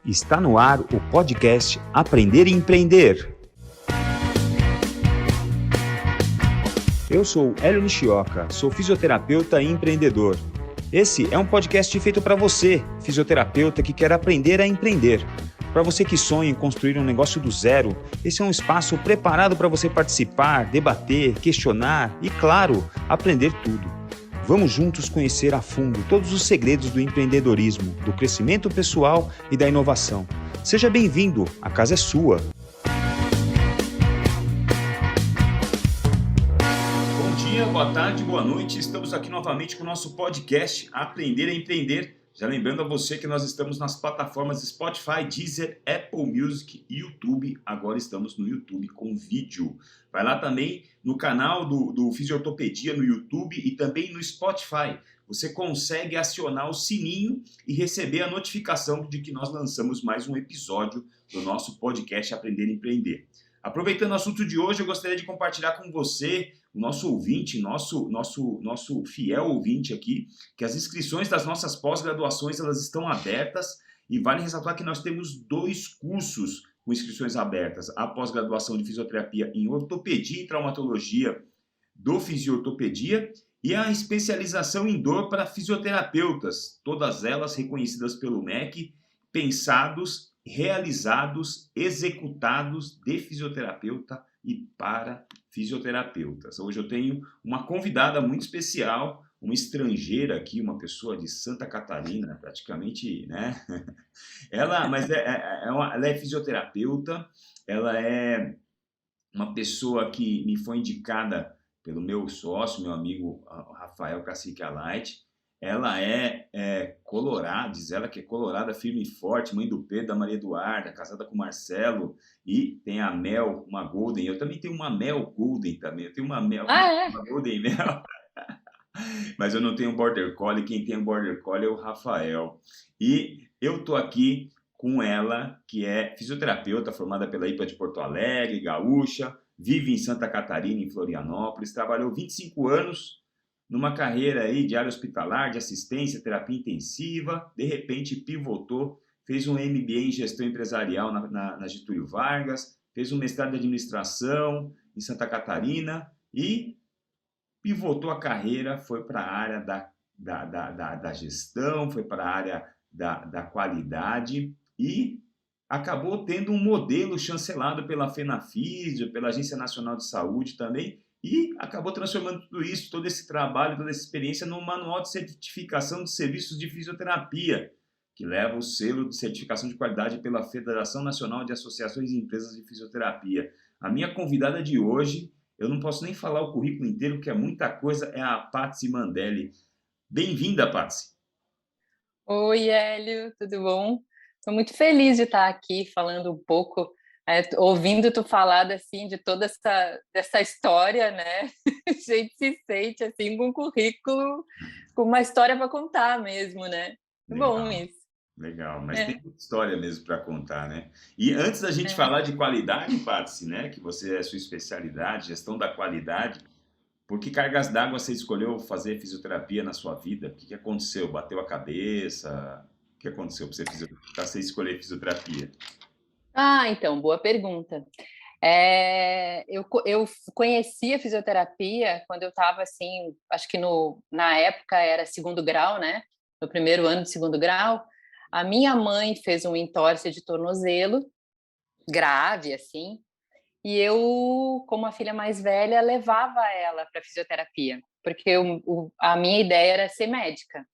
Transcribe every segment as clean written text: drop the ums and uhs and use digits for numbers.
Está no ar o podcast Aprender e Empreender. Eu sou Hélio Nishioka, sou fisioterapeuta e empreendedor. Esse é um podcast feito para você, fisioterapeuta que quer aprender a empreender. Para você que sonha em construir um negócio do zero, esse é um espaço preparado para você participar, debater, questionar e, claro, aprender tudo. Vamos juntos conhecer a fundo todos os segredos do empreendedorismo, do crescimento pessoal e da inovação. Seja bem-vindo, a casa é sua. Bom dia, boa tarde, boa noite. Estamos aqui novamente com o nosso podcast Aprender a Empreender. Já lembrando a você que nós estamos nas plataformas Spotify, Deezer, Apple Music e YouTube. Agora estamos no YouTube com vídeo. Vai lá também no canal do Fisiortopedia no YouTube e também no Spotify. Você consegue acionar o sininho e receber a notificação de que nós lançamos mais um episódio do nosso podcast Aprender a Empreender. Aproveitando o assunto de hoje, eu gostaria de compartilhar com você, o nosso ouvinte, nosso fiel ouvinte aqui, que as inscrições das nossas pós-graduações elas estão abertas e vale ressaltar que nós temos 2 cursos com inscrições abertas. A pós-graduação de fisioterapia em ortopedia e traumatologia do Fisiortopedia e a especialização em dor para fisioterapeutas, todas elas reconhecidas pelo MEC, pensados, realizados, executados de fisioterapeuta e para fisioterapeutas. Hoje eu tenho uma convidada muito especial, uma estrangeira aqui, uma pessoa de Santa Catarina, praticamente, né? Ela é fisioterapeuta, ela é uma pessoa que me foi indicada pelo meu sócio, meu amigo Rafael Cacique Alight. Ela é colorada, diz ela que é colorada, firme e forte, mãe do Pedro, da Maria Eduarda, casada com o Marcelo, e tem a Mel, uma Golden. Eu também tenho uma Mel Golden também, eu tenho uma Mel, uma Golden Mel, mas eu não tenho Border Collie, quem tem Border Collie é o Rafael. E eu tô aqui com ela, que é fisioterapeuta, formada pela IPA de Porto Alegre, gaúcha, vive em Santa Catarina, em Florianópolis, trabalhou 25 anos numa carreira aí de área hospitalar, de assistência, terapia intensiva, de repente pivotou, fez um MBA em gestão empresarial na Getúlio Vargas, fez um mestrado de administração em Santa Catarina e pivotou a carreira, foi para a área da gestão, foi para a área da qualidade e acabou tendo um modelo chancelado pela FenaFisio, pela Agência Nacional de Saúde também, e acabou transformando tudo isso, todo esse trabalho, toda essa experiência num manual de certificação de serviços de fisioterapia, que leva o selo de certificação de qualidade pela Federação Nacional de Associações e Empresas de Fisioterapia. A minha convidada de hoje, eu não posso nem falar o currículo inteiro, porque é muita coisa, é a Patsy Mandelli. Bem-vinda, Patsy. Oi, Hélio, tudo bom? Estou muito feliz de estar aqui falando um pouco, ouvindo tu falar assim, de toda essa história, né? A gente se sente assim com um currículo, com uma história para contar mesmo, né? Bom isso. Legal, mas tem muita história mesmo para contar, né? E antes da gente falar de qualidade, Patsy, né? Que você é a sua especialidade, gestão da qualidade, por que cargas d'água você escolheu fazer fisioterapia na sua vida? O que aconteceu? Bateu a cabeça? O que aconteceu para você escolher fisioterapia? Então, boa pergunta. Eu conheci a fisioterapia quando eu estava assim, acho que na época era 2º grau, né? No primeiro ano de 2º grau. A minha mãe fez um entorse de tornozelo, grave, assim, e eu, como a filha mais velha, levava ela para fisioterapia, porque a minha ideia era ser médica.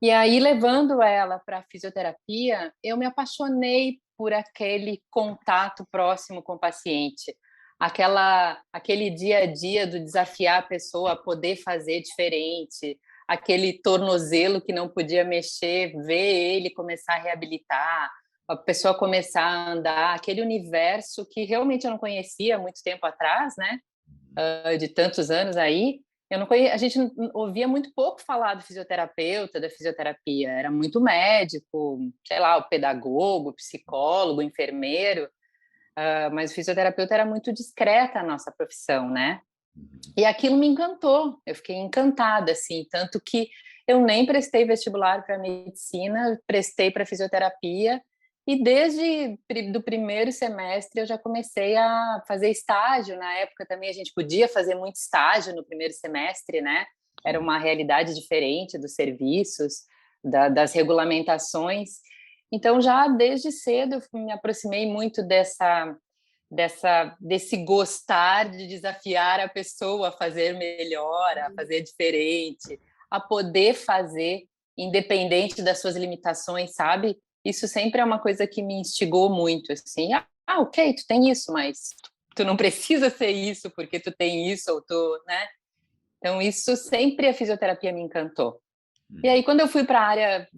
E aí, levando ela para fisioterapia, eu me apaixonei por aquele contato próximo com o paciente, aquele dia a dia do desafiar a pessoa a poder fazer diferente, aquele tornozelo que não podia mexer, ver ele começar a reabilitar, a pessoa começar a andar, aquele universo que realmente eu não conhecia há muito tempo atrás, né? De tantos anos aí. A gente ouvia muito pouco falar do fisioterapeuta, da fisioterapia. Era muito médico, sei lá, o pedagogo, o psicólogo, o enfermeiro, mas o fisioterapeuta era muito discreta a nossa profissão, né? E aquilo me encantou, eu fiquei encantada, assim, tanto que eu nem prestei vestibular para medicina, prestei para fisioterapia, e desde do primeiro semestre eu já comecei a fazer estágio. Na época também a gente podia fazer muito estágio no primeiro semestre, né? Era uma realidade diferente dos serviços, das regulamentações. Então, já desde cedo eu me aproximei muito desse gostar de desafiar a pessoa a fazer melhor, a fazer diferente, a poder fazer independente das suas limitações, sabe? Isso sempre é uma coisa que me instigou muito, assim, ok, tu tem isso, mas tu não precisa ser isso porque tu tem isso, ou tu, né? Então, isso sempre a fisioterapia me encantou. E aí, quando eu fui para a área,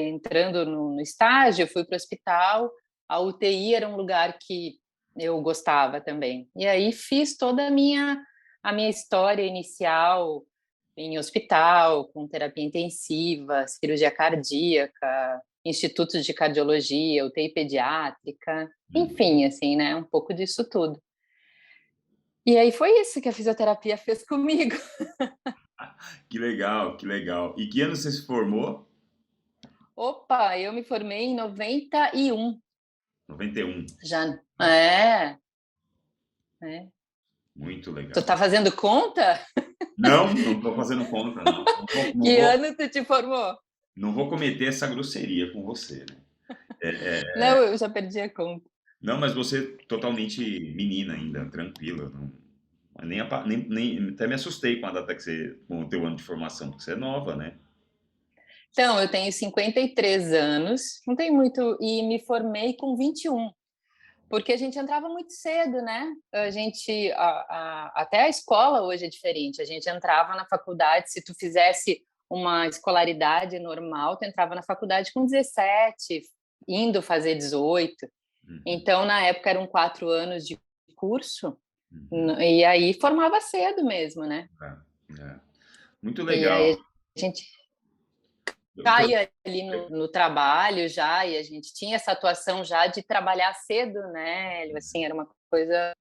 entrando no estágio, eu fui para o hospital, a UTI era um lugar que eu gostava também. E aí, fiz toda a minha história inicial em hospital, com terapia intensiva, cirurgia cardíaca, institutos de cardiologia, UTI pediátrica, enfim, assim, né? Um pouco disso tudo. E aí foi isso que a fisioterapia fez comigo. Que legal, que legal. E que ano você se formou? Opa, eu me formei em 91. 91. Já. Ah, É. muito Tu legal. tá fazendo conta? Não, não estou fazendo conta, não. Que ano tu te formou? Não vou cometer essa grosseria com você, né? Não, eu já perdi a conta. Não, mas você totalmente menina ainda, tranquila. Não, nem até me assustei com a data que você, com o teu ano de formação, porque você é nova, né? Então, eu tenho 53 anos, não tem muito, e me formei com 21, porque a gente entrava muito cedo, né? A gente, até a escola hoje é diferente. A gente entrava na faculdade, se tu fizesse uma escolaridade normal, tu entrava na faculdade com 17, indo fazer 18. Uhum, Então, na época, eram 4 anos de curso, uhum, e aí formava cedo mesmo, né? é. Muito E aí legal. a gente Eu for- caía ali no trabalho já, e a gente tinha essa atuação já de trabalhar cedo, né? Assim, era uma coisa,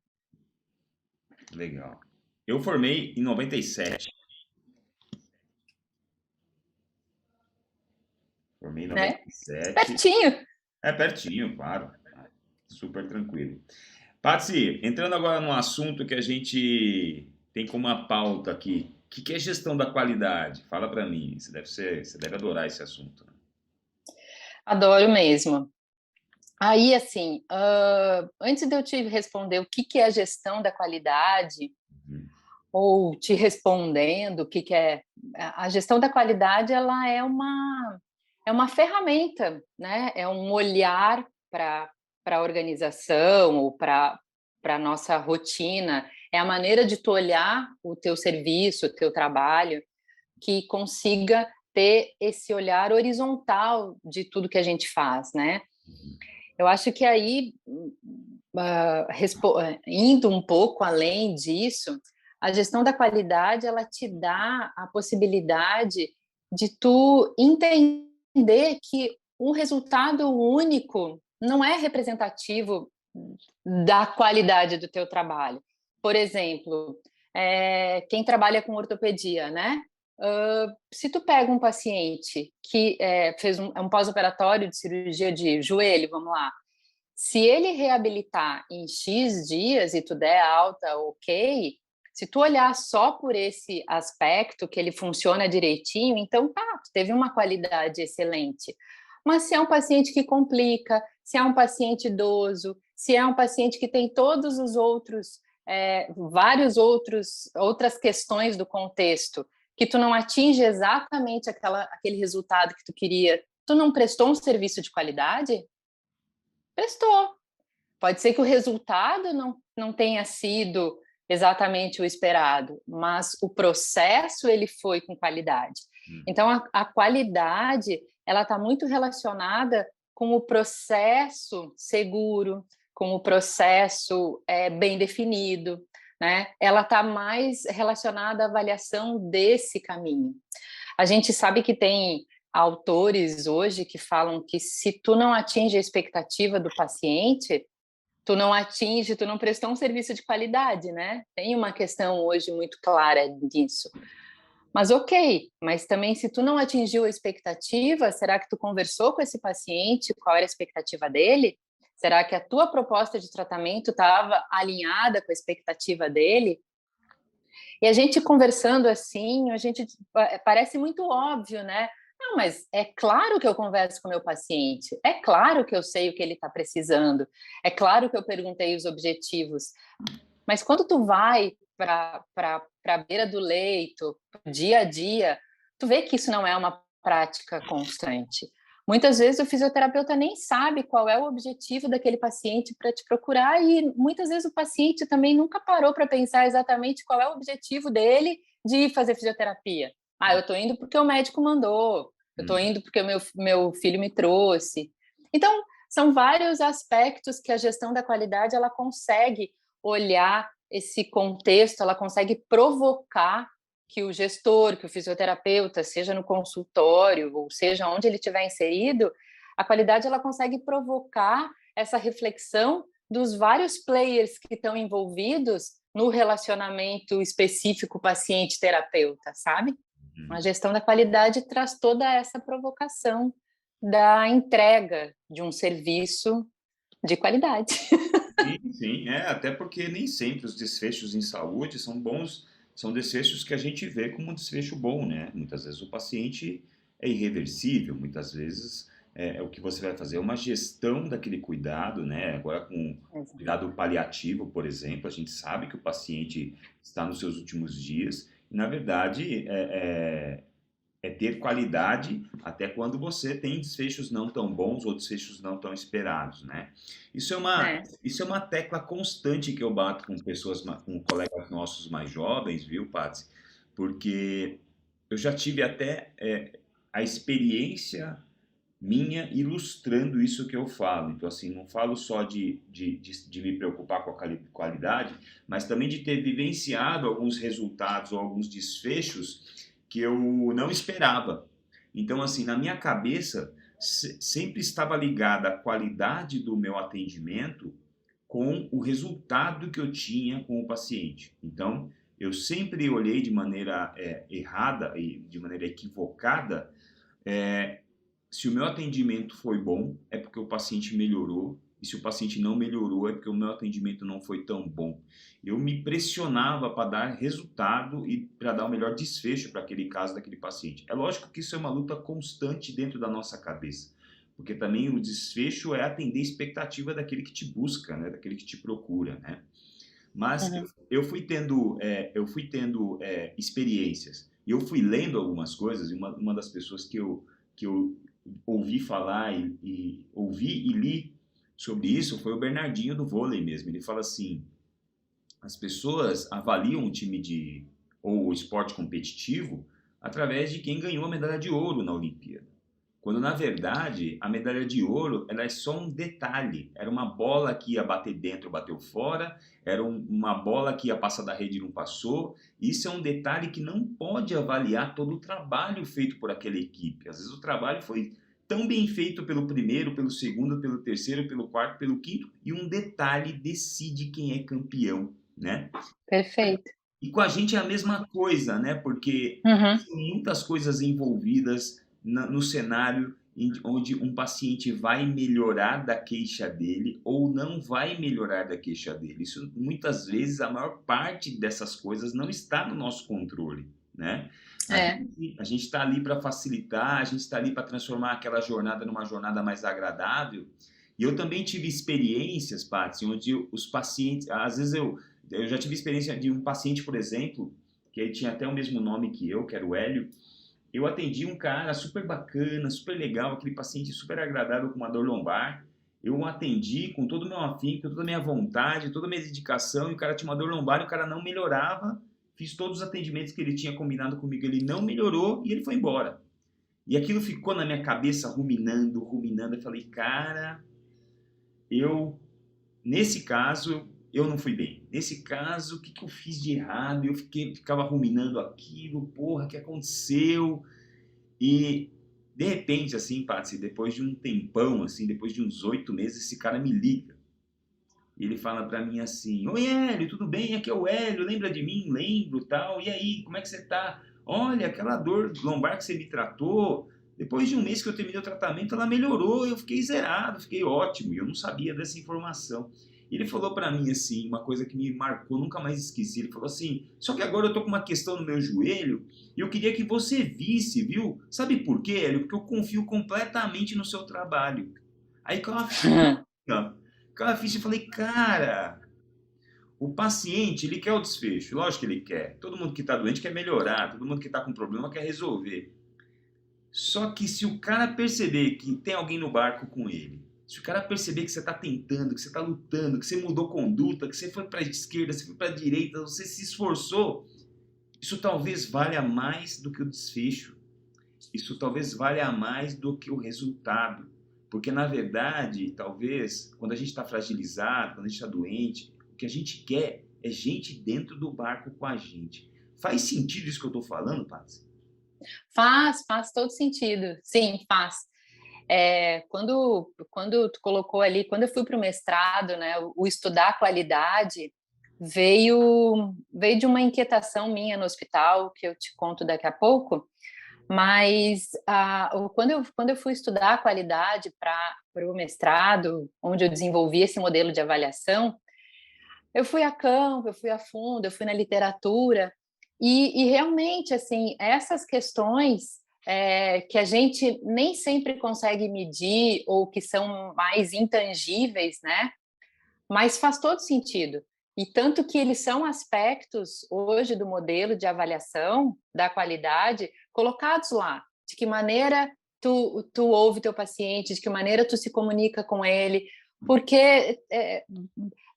Legal. Eu formei em 97. Formei em né? 97. Pertinho. É pertinho, claro. Super tranquilo. Patsy, entrando agora num assunto que a gente tem como uma pauta aqui. O que é gestão da qualidade? Fala para mim. Você deve adorar esse assunto, né? Adoro mesmo. Aí, assim, antes de eu te responder o que é a gestão da qualidade, Uhum, ou te respondendo o que é a gestão da qualidade, ela é uma ferramenta, né? É um olhar para a organização ou para a nossa rotina. É a maneira de tu olhar o teu serviço, o teu trabalho, que consiga ter esse olhar horizontal de tudo que a gente faz, né? uhum, Eu acho que aí, indo um pouco além disso, a gestão da qualidade, ela te dá a possibilidade de tu entender que um resultado único não é representativo da qualidade do teu trabalho. Por exemplo, quem trabalha com ortopedia, né? Se tu pega um paciente que fez um pós-operatório de cirurgia de joelho, vamos lá, se ele reabilitar em X dias e tu der alta, ok. Se tu olhar só por esse aspecto, que ele funciona direitinho, então tá, tu teve uma qualidade excelente. Mas se é um paciente que complica, se é um paciente idoso, se é um paciente que tem todos os outros, outras questões do contexto, que tu não atinge exatamente aquele resultado que tu queria, tu não prestou um serviço de qualidade? Prestou. Pode ser que o resultado não tenha sido exatamente o esperado, mas o processo ele foi com qualidade. uhum, Então, a qualidade ela está muito relacionada com o processo seguro, com o processo bem definido, né? Ela está mais relacionada à avaliação desse caminho. A gente sabe que tem autores hoje que falam que se tu não atinge a expectativa do paciente, tu não prestou um serviço de qualidade, né? Tem uma questão hoje muito clara disso. Mas ok, mas também se tu não atingiu a expectativa, será que tu conversou com esse paciente? Qual era a expectativa dele? Será que a tua proposta de tratamento estava alinhada com a expectativa dele? E a gente conversando assim, a gente parece muito óbvio, né? Não, mas é claro que eu converso com o meu paciente, é claro que eu sei o que ele está precisando, é claro que eu perguntei os objetivos, mas quando tu vai para a beira do leito, dia a dia, tu vê que isso não é uma prática constante. Muitas vezes o fisioterapeuta nem sabe qual é o objetivo daquele paciente para te procurar e muitas vezes o paciente também nunca parou para pensar exatamente qual é o objetivo dele de ir fazer fisioterapia. Ah, eu estou indo porque o médico mandou, eu estou Uhum. indo porque o meu filho me trouxe. Então, são vários aspectos que a gestão da qualidade ela consegue olhar esse contexto, ela consegue provocar que o gestor, que o fisioterapeuta, seja no consultório ou seja onde ele estiver inserido, a qualidade ela consegue provocar essa reflexão dos vários players que estão envolvidos no relacionamento específico paciente-terapeuta, sabe? A Uhum. gestão da qualidade traz toda essa provocação da entrega de um serviço de qualidade. Sim, sim, até porque nem sempre os desfechos em saúde são bons, são desfechos que a gente vê como um desfecho bom, né? Muitas vezes o paciente é irreversível, muitas vezes o que você vai fazer é uma gestão daquele cuidado, né? Agora com cuidado paliativo, por exemplo, a gente sabe que o paciente está nos seus últimos dias e, na verdade, é ter qualidade até quando você tem desfechos não tão bons ou desfechos não tão esperados, né? É. Isso é uma tecla constante que eu bato com pessoas, com colegas nossos mais jovens, viu, Patsy? Porque eu já tive até a experiência minha ilustrando isso que eu falo. Então, assim, não falo só de me preocupar com a qualidade, mas também de ter vivenciado alguns resultados ou alguns desfechos que eu não esperava. Então, assim, na minha cabeça, sempre estava ligada a qualidade do meu atendimento com o resultado que eu tinha com o paciente. Então, eu sempre olhei de maneira errada e de maneira equivocada se o meu atendimento foi bom, é porque o paciente melhorou, e se o paciente não melhorou, é porque o meu atendimento não foi tão bom. Eu me pressionava para dar resultado e para dar o melhor desfecho para aquele caso daquele paciente. É lógico que isso é uma luta constante dentro da nossa cabeça, porque também o desfecho é atender a expectativa daquele que te busca, né, daquele que te procura, né? Mas Uhum. eu fui tendo experiências, e eu fui lendo algumas coisas, e uma das pessoas que eu ouvi falar e ouvi e li sobre isso foi o Bernardinho do vôlei mesmo. Ele fala assim: as pessoas avaliam o time ou o esporte competitivo através de quem ganhou a medalha de ouro na Olimpíada. Quando na verdade a medalha de ouro ela é só um detalhe. Era uma bola que ia bater dentro, bateu fora. Era uma bola que ia passar da rede e não passou. Isso é um detalhe que não pode avaliar todo o trabalho feito por aquela equipe. Às vezes o trabalho foi tão bem feito pelo primeiro, pelo segundo, pelo terceiro, pelo quarto, pelo quinto, e um detalhe decide quem é campeão, né? Perfeito. E com a gente é a mesma coisa, né? Porque Uhum. são muitas coisas envolvidas no cenário onde um paciente vai melhorar da queixa dele ou não vai melhorar da queixa dele. Isso muitas vezes a maior parte dessas coisas não está no nosso controle, né? É. A gente está ali para facilitar, a gente está ali para transformar aquela jornada numa jornada mais agradável. E eu também tive experiências, Paty, onde os pacientes, às vezes eu já tive experiência de um paciente, por exemplo, que ele tinha até o mesmo nome que eu, que era o Hélio. Eu atendi um cara super bacana, super legal, aquele paciente super agradável com uma dor lombar. Eu o atendi com todo o meu afinco, com toda a minha vontade, toda a minha dedicação, e o cara tinha uma dor lombar e o cara não melhorava. Fiz todos os atendimentos que ele tinha combinado comigo, ele não melhorou e ele foi embora. E aquilo ficou na minha cabeça ruminando, ruminando. Eu falei, cara, eu nesse caso, eu não fui bem. Nesse caso, o que eu fiz de errado? Eu ficava ruminando aquilo, porra, o que aconteceu? E, de repente, assim, Patsy, depois de um tempão, assim, depois de uns 8 meses, esse cara me liga. E ele fala pra mim assim: Oi, Hélio, tudo bem? Aqui é o Hélio, lembra de mim? Lembro, tal. E aí, como é que você tá? olha, aquela dor lombar que você me tratou, depois de um mês que eu terminei o tratamento, ela melhorou, eu fiquei zerado, fiquei ótimo, e eu não sabia dessa informação. E ele falou para mim assim, uma coisa que me marcou, nunca mais esqueci. Ele falou assim: só que agora eu tô com uma questão no meu joelho e eu queria que você visse, viu? Sabe por quê, Hélio? Porque eu confio completamente no seu trabalho. Aí caiu uma ficha, ó. Caiu uma ficha e falei: cara, o paciente, ele quer o desfecho. Lógico que ele quer. Todo mundo que está doente quer melhorar, todo mundo que está com problema quer resolver. Só que se o cara perceber que tem alguém no barco com ele, se o cara perceber que você está tentando, que você está lutando, que você mudou conduta, que você foi para a esquerda, você foi para a direita, você se esforçou, isso talvez valha mais do que o desfecho. Isso talvez valha mais do que o resultado. Porque, na verdade, talvez, quando a gente está fragilizado, quando a gente está doente, o que a gente quer é gente dentro do barco com a gente. Faz sentido isso que eu estou falando, Patsy? Faz todo sentido. Sim, faz. Quando tu colocou ali, quando eu fui para o mestrado, né, o estudar a qualidade veio de uma inquietação minha no hospital, que eu te conto daqui a pouco, mas quando eu fui estudar a qualidade para o mestrado, onde eu desenvolvi esse modelo de avaliação, eu fui a campo, eu fui a fundo, eu fui na literatura, e realmente, assim, essas questões que a gente nem sempre consegue medir ou que são mais intangíveis, né? Mas faz todo sentido. E tanto que eles são aspectos hoje do modelo de avaliação da qualidade colocados lá. De que maneira tu ouve teu paciente, de que maneira tu se comunica com ele, porque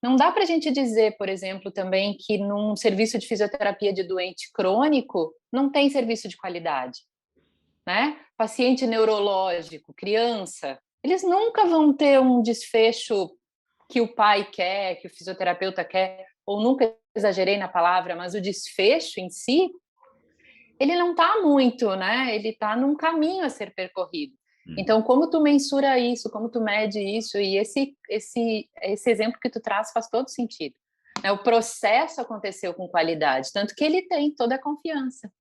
não dá para a gente dizer, por exemplo, também que num serviço de fisioterapia de doente crônico não tem serviço de qualidade, né? Paciente neurológico, criança, eles nunca vão ter um desfecho que o pai quer, que o fisioterapeuta quer, ou nunca exagerei na palavra, mas o desfecho em si, ele não está muito, né? Ele está num caminho a ser percorrido. Então, como tu mensura isso, como tu mede isso, e esse exemplo que tu traz faz todo sentido. Né? O processo aconteceu com qualidade, tanto que ele tem toda a confiança.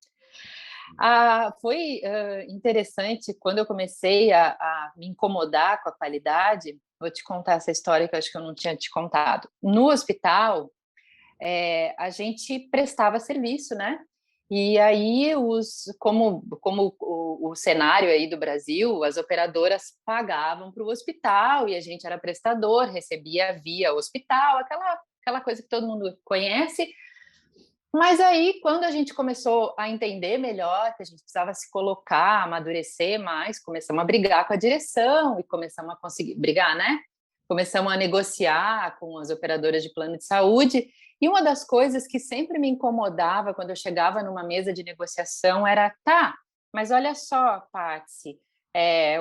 Foi interessante quando eu comecei a me incomodar com a qualidade. Vou te contar essa história que eu acho que eu não tinha te contado. No hospital, a gente prestava serviço, né? E aí, como o cenário aí do Brasil, as operadoras pagavam para o hospital e a gente era prestador, recebia via hospital, aquela coisa que todo mundo conhece. Mas aí, quando a gente começou a entender melhor que a gente precisava se colocar, amadurecer mais, começamos a brigar com a direção e começamos a conseguir brigar, né? Começamos a negociar com as operadoras de plano de saúde. E uma das coisas que sempre me incomodava quando eu chegava numa mesa de negociação era, tá, mas olha só, Patsy,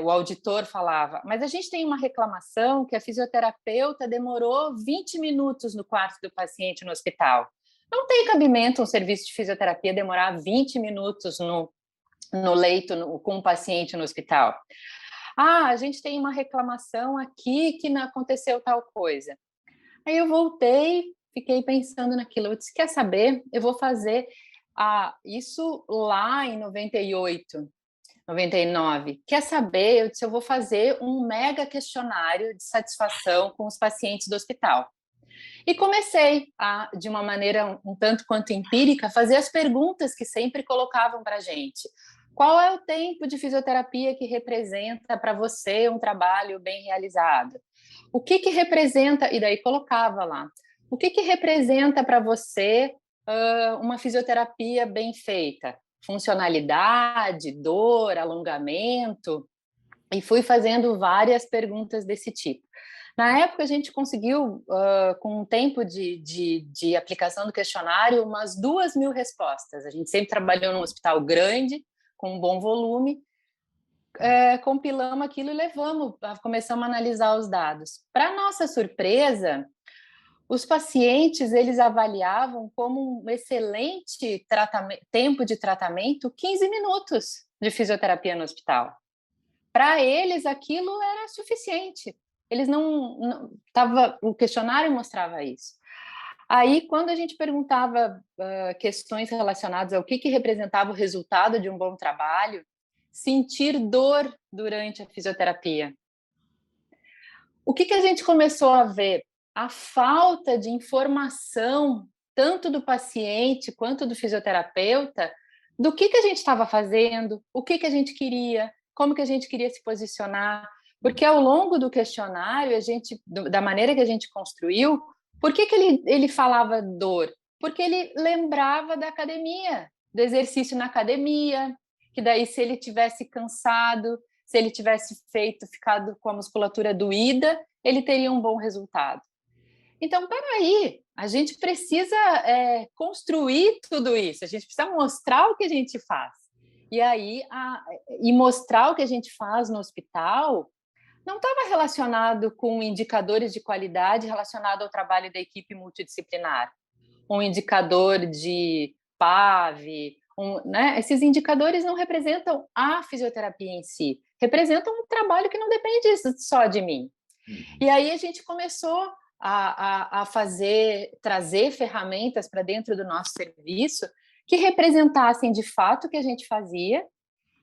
o auditor falava, mas a gente tem uma reclamação que a fisioterapeuta demorou 20 minutos no quarto do paciente no hospital. Não tem cabimento um serviço de fisioterapia demorar 20 minutos no leito com um paciente no hospital. A gente tem uma reclamação aqui que não aconteceu tal coisa. Aí eu voltei, fiquei pensando naquilo. Eu disse, quer saber? Eu vou fazer isso lá em 98, 99. Quer saber? Eu disse, eu vou fazer um mega questionário de satisfação com os pacientes do hospital. E comecei de uma maneira um tanto quanto empírica, fazer as perguntas que sempre colocavam para a gente. Qual é o tempo de fisioterapia que representa para você um trabalho bem realizado? O que representa, e daí colocava lá, o que representa para você uma fisioterapia bem feita? Funcionalidade, dor, alongamento, e fui fazendo várias perguntas desse tipo. Na época, a gente conseguiu, com um tempo de aplicação do questionário, umas 2.000 respostas. A gente sempre trabalhou num hospital grande, com um bom volume, compilamos aquilo e começamos a analisar os dados. Para nossa surpresa, os pacientes, eles avaliavam como um excelente tempo de tratamento 15 minutos de fisioterapia no hospital. Para eles, aquilo era suficiente. Eles o questionário mostrava isso. Aí, quando a gente perguntava questões relacionadas ao que representava o resultado de um bom trabalho, sentir dor durante a fisioterapia. O que a gente começou a ver? A falta de informação, tanto do paciente quanto do fisioterapeuta, do que a gente estava fazendo, o que a gente queria, como que a gente queria se posicionar, porque ao longo do questionário, da maneira que a gente construiu, por que ele falava dor? Porque ele lembrava da academia, do exercício na academia, que daí se ele tivesse cansado, se ele tivesse ficado com a musculatura doída, ele teria um bom resultado. Então, peraí, a gente precisa construir tudo isso, a gente precisa mostrar o que a gente faz. E aí, e mostrar o que a gente faz no hospital não estava relacionado com indicadores de qualidade relacionado ao trabalho da equipe multidisciplinar. Um indicador de PAV, né? Esses indicadores não representam a fisioterapia em si, representam um trabalho que não depende só de mim. E aí a gente começou a trazer ferramentas para dentro do nosso serviço que representassem de fato o que a gente fazia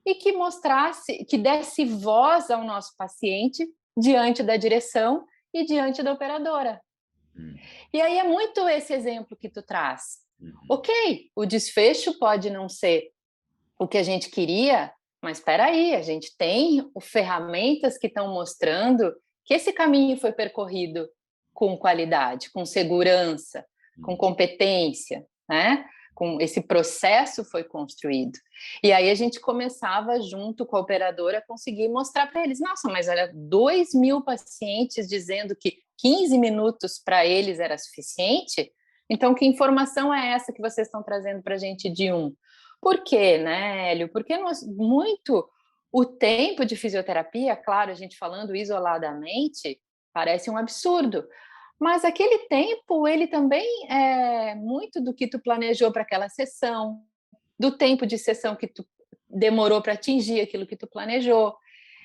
e que mostrasse, que desse voz ao nosso paciente diante da direção e diante da operadora. E aí é muito esse exemplo que tu traz. Ok, o desfecho pode não ser o que a gente queria, mas espera aí, a gente tem ferramentas que estão mostrando que esse caminho foi percorrido com qualidade, com segurança, com competência, né? Com esse processo foi construído. E aí a gente começava junto com a operadora a conseguir mostrar para eles, nossa, mas olha, 2.000 pacientes dizendo que 15 minutos para eles era suficiente, então que informação é essa que vocês estão trazendo para a gente de um? Por quê, né, Hélio? Porque muito o tempo de fisioterapia, claro, a gente falando isoladamente, parece um absurdo, mas aquele tempo, ele também é muito do que tu planejou para aquela sessão, do tempo de sessão que tu demorou para atingir aquilo que tu planejou.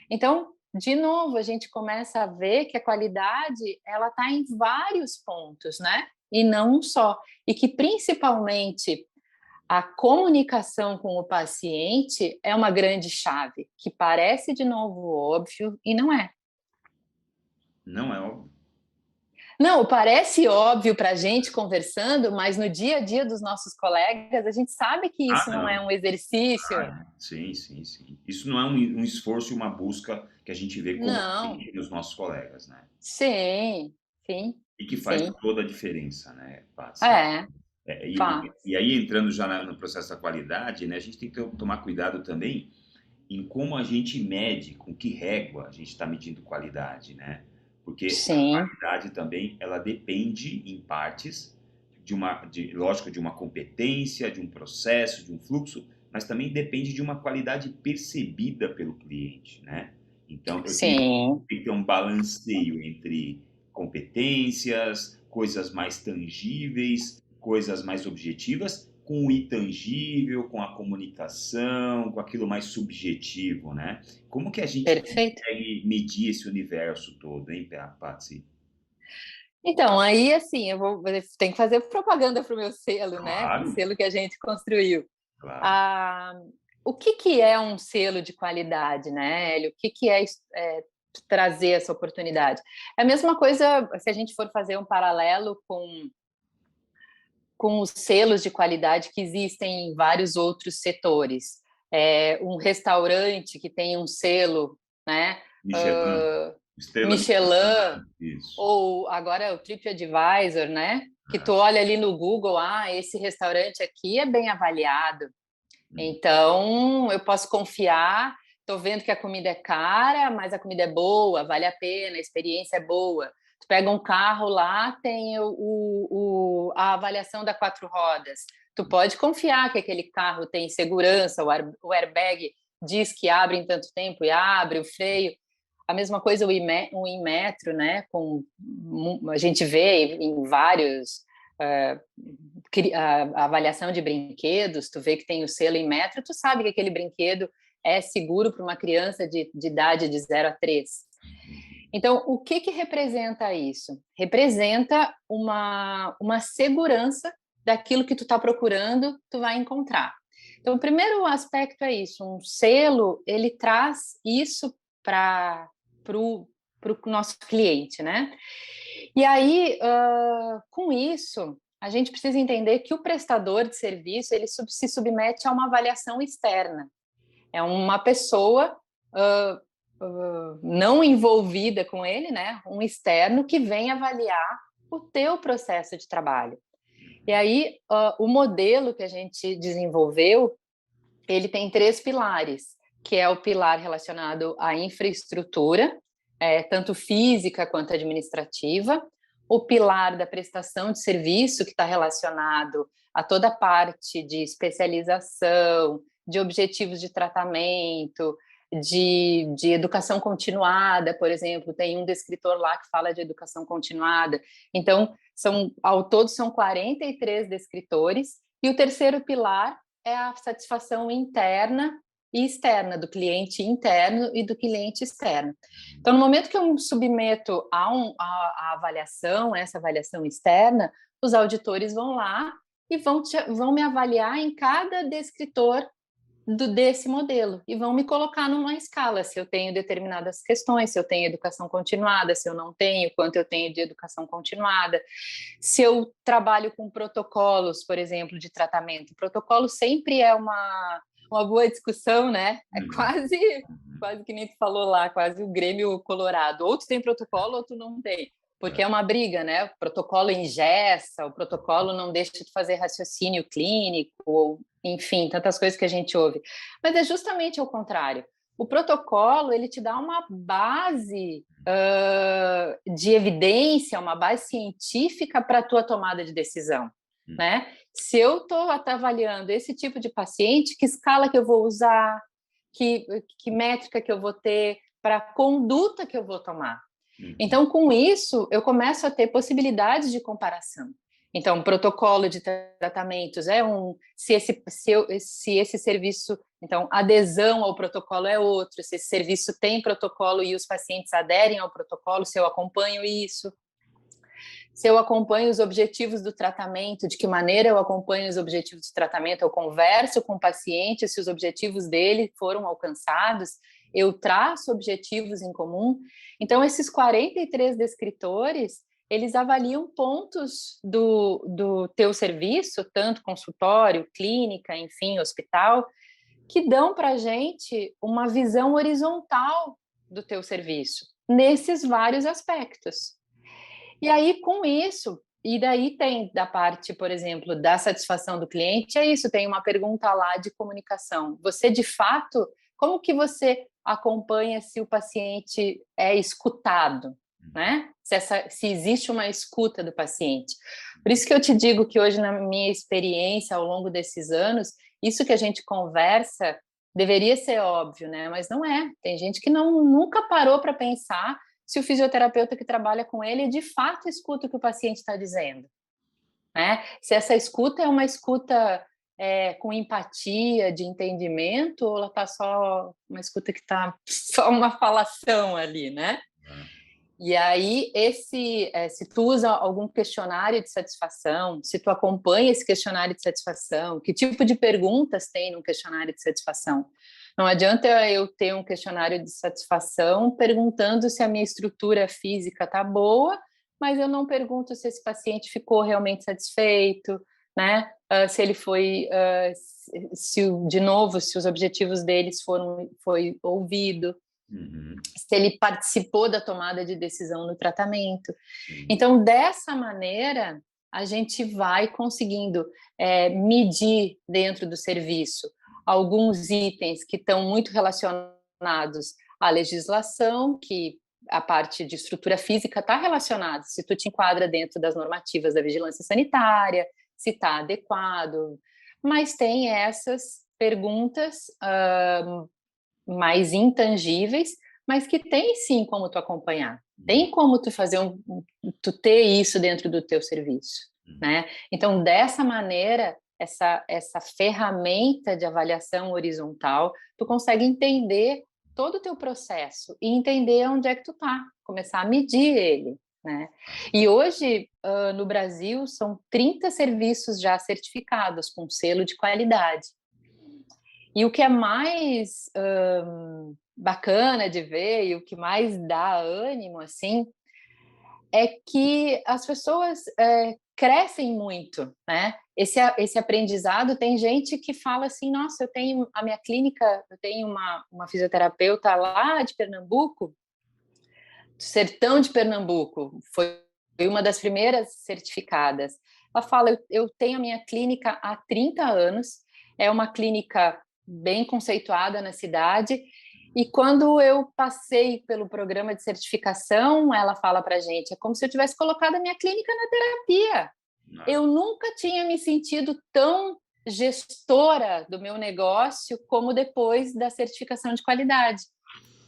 Então, de novo, a gente começa a ver que a qualidade, ela está em vários pontos, né? E não um só. E que, principalmente, a comunicação com o paciente é uma grande chave, que parece, de novo, óbvio e não é. Não é óbvio. Não, parece óbvio para a gente conversando, mas no dia a dia dos nossos colegas, a gente sabe que isso não é um exercício. Sim, sim, sim. Isso não é um esforço e uma busca que a gente vê comumente nos nossos colegas, né? Sim, sim. E que faz Sim. toda a diferença, né, Patsy? Faz. E aí, entrando já no processo da qualidade, né, a gente tem que tomar cuidado também em como a gente mede, com que régua a gente está medindo qualidade, né? Porque a Sim. qualidade também, ela depende, em partes, lógico, de uma competência, de um processo, de um fluxo, mas também depende de uma qualidade percebida pelo cliente, né? Então, eu tenho que ter um balanceio entre competências, coisas mais tangíveis, coisas mais objetivas, com o intangível, com a comunicação, com aquilo mais subjetivo, né? Como que a gente consegue medir esse universo todo, hein, Patsy? Então, aí, assim, tenho que fazer propaganda para o meu selo, né? O selo que a gente construiu. Claro. O que é um selo de qualidade, né, Hélio? O que é trazer essa oportunidade? É a mesma coisa se a gente for fazer um paralelo com os selos de qualidade que existem em vários outros setores. Um restaurante que tem um selo, né? Michelin, ou agora é o TripAdvisor, né? Que tu olha ali no Google, esse restaurante aqui é bem avaliado. Então, eu posso confiar, estou vendo que a comida é cara, mas a comida é boa, vale a pena, a experiência é boa. Tu pega um carro lá, tem a avaliação da 4 rodas. Tu pode confiar que aquele carro tem segurança, o airbag diz que abre em tanto tempo e abre, o freio. A mesma coisa o Inmetro, né? A gente vê em vários... a avaliação de brinquedos, tu vê que tem o selo Inmetro, tu sabe que aquele brinquedo é seguro para uma criança de idade de 0 a 3. Então, o que que representa isso? Representa uma segurança daquilo que tu está procurando, tu vai encontrar. Então, o primeiro aspecto é isso, um selo, ele traz isso para o nosso cliente, né? E aí, com isso, a gente precisa entender que o prestador de serviço, ele se submete a uma avaliação externa. É uma pessoa não envolvida com ele, né? Um externo que vem avaliar o teu processo de trabalho. E aí, o modelo que a gente desenvolveu, ele tem 3 pilares, que é o pilar relacionado à infraestrutura, tanto física quanto administrativa, o pilar da prestação de serviço, que está relacionado a toda a parte de especialização, de objetivos de tratamento, de educação continuada, por exemplo, tem um descritor lá que fala de educação continuada. Então, ao todo são 43 descritores, e o terceiro pilar é a satisfação interna e externa, do cliente interno e do cliente externo. Então, no momento que eu me submeto a avaliação, essa avaliação externa, os auditores vão lá e vão me avaliar em cada descritor desse modelo e vão me colocar numa escala, se eu tenho determinadas questões, se eu tenho educação continuada, se eu não tenho, quanto eu tenho de educação continuada, se eu trabalho com protocolos, por exemplo, de tratamento. O protocolo sempre é uma boa discussão, né? É quase que nem tu falou lá, quase o Grêmio Colorado. Ou tu tem protocolo ou tu não tem. Porque é uma briga, né? O protocolo engessa, o protocolo não deixa de fazer raciocínio clínico, ou, enfim, tantas coisas que a gente ouve. Mas é justamente ao contrário. O protocolo, ele te dá uma base de evidência, uma base científica para a tua tomada de decisão, né? Se eu estou avaliando esse tipo de paciente, que escala que eu vou usar, que métrica que eu vou ter para a conduta que eu vou tomar. Então, com isso, eu começo a ter possibilidades de comparação. Então, protocolo de tratamentos é se esse serviço, então, adesão ao protocolo é outro, se esse serviço tem protocolo e os pacientes aderem ao protocolo, se eu acompanho isso, se eu acompanho os objetivos do tratamento, de que maneira eu acompanho os objetivos do tratamento, eu converso com o paciente se os objetivos dele foram alcançados, eu traço objetivos em comum. Então, esses 43 descritores, eles avaliam pontos do teu serviço, tanto consultório, clínica, enfim, hospital, que dão para a gente uma visão horizontal do teu serviço, nesses vários aspectos. E aí, com isso, e daí tem da parte, por exemplo, da satisfação do cliente, é isso, tem uma pergunta lá de comunicação. Você, de fato, como que você acompanha se o paciente é escutado, né? Se existe uma escuta do paciente. Por isso que eu te digo que hoje, na minha experiência, ao longo desses anos, isso que a gente conversa deveria ser óbvio, né? Mas não é. Tem gente que nunca parou para pensar se o fisioterapeuta que trabalha com ele de fato escuta o que o paciente está dizendo, né? Se essa escuta é uma escuta com empatia, de entendimento, ou ela está só uma escuta que está só uma falação ali, né? E aí, se tu usa algum questionário de satisfação, se tu acompanha esse questionário de satisfação, que tipo de perguntas tem no questionário de satisfação? Não adianta eu ter um questionário de satisfação perguntando se a minha estrutura física está boa, mas eu não pergunto se esse paciente ficou realmente satisfeito, né? Se ele foi, de novo, se os objetivos deles foi ouvido. Se ele participou da tomada de decisão no tratamento. Então, dessa maneira, a gente vai conseguindo medir dentro do serviço alguns itens que estão muito relacionados à legislação, que a parte de estrutura física está relacionada, se tu te enquadra dentro das normativas da vigilância sanitária, se está adequado, mas tem essas perguntas mais intangíveis, mas que tem sim como tu acompanhar, tem como tu fazer tu ter isso dentro do teu serviço, né? Então, dessa maneira, essa ferramenta de avaliação horizontal, tu consegue entender todo o teu processo e entender onde é que tu tá, começar a medir ele, né. E hoje, no Brasil, são 30 serviços já certificados com selo de qualidade. E o que é mais, bacana de ver e o que mais dá ânimo, assim, é que as pessoas, crescem muito, né. Esse aprendizado tem gente que fala assim: "Nossa, eu tenho a minha clínica", eu tenho uma fisioterapeuta lá de Pernambuco, do sertão de Pernambuco, foi uma das primeiras certificadas. Ela fala: "Eu tenho a minha clínica há 30 anos, é uma clínica bem conceituada na cidade, e quando eu passei pelo programa de certificação", ela fala pra gente: "É como se eu tivesse colocado a minha clínica na terapia. Ah, Eu nunca tinha me sentido tão gestora do meu negócio como depois da certificação de qualidade".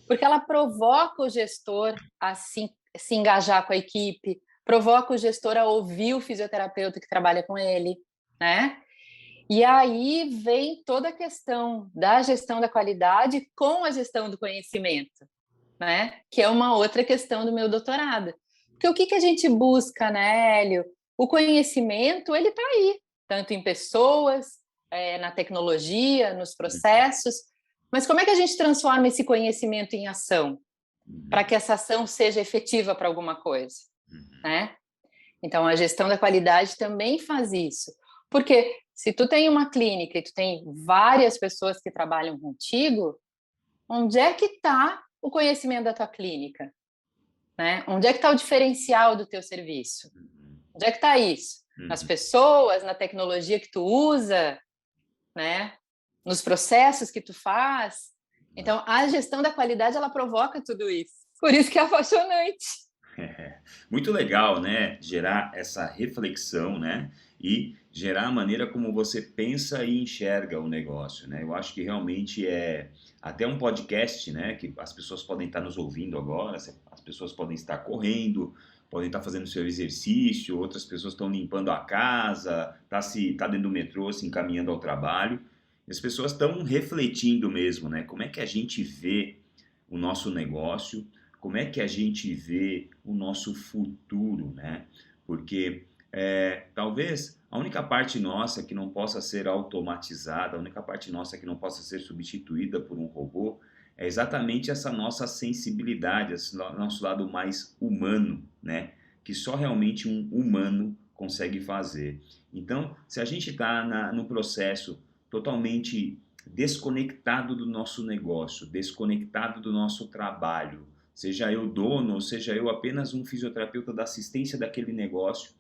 Porque ela provoca o gestor a se engajar com a equipe, provoca o gestor a ouvir o fisioterapeuta que trabalha com ele, né. E aí vem toda a questão da gestão da qualidade com a gestão do conhecimento, né, que é uma outra questão do meu doutorado. Porque o que que a gente busca, né, Hélio? O conhecimento, ele está aí, tanto em pessoas, na tecnologia, nos uhum, processos, mas como é que a gente transforma esse conhecimento em ação, para uhum, que essa ação seja efetiva para alguma coisa, uhum, né? Então a gestão da qualidade também faz isso. Porque se tu tem uma clínica e tu tem várias pessoas que trabalham contigo, onde é que está o conhecimento da tua clínica, né? Onde é que está o diferencial do teu serviço? uhum, Onde é que está isso? Nas uhum. pessoas, na tecnologia que tu usa, né? Nos processos que tu faz. Então, a gestão da qualidade, ela provoca tudo isso. Por isso que é apaixonante. É, muito legal, né? Gerar essa reflexão, né? E gerar a maneira como você pensa e enxerga o negócio, né? Eu acho que realmente é até um podcast, né? Que as pessoas podem estar nos ouvindo agora, as pessoas podem estar correndo, podem estar fazendo seu exercício, outras pessoas estão limpando a casa, tá dentro do metrô, se encaminhando ao trabalho. E as pessoas estão refletindo mesmo, né? Como é que a gente vê o nosso negócio? Como é que a gente vê o nosso futuro, né? Porque talvez a única parte nossa que não possa ser automatizada, a única parte nossa que não possa ser substituída por um robô, é exatamente essa nossa sensibilidade, esse nosso lado mais humano, né? Que só realmente um humano consegue fazer. Então, se a gente está no processo totalmente desconectado do nosso negócio, desconectado do nosso trabalho, seja eu dono, ou seja eu apenas um fisioterapeuta da assistência daquele negócio,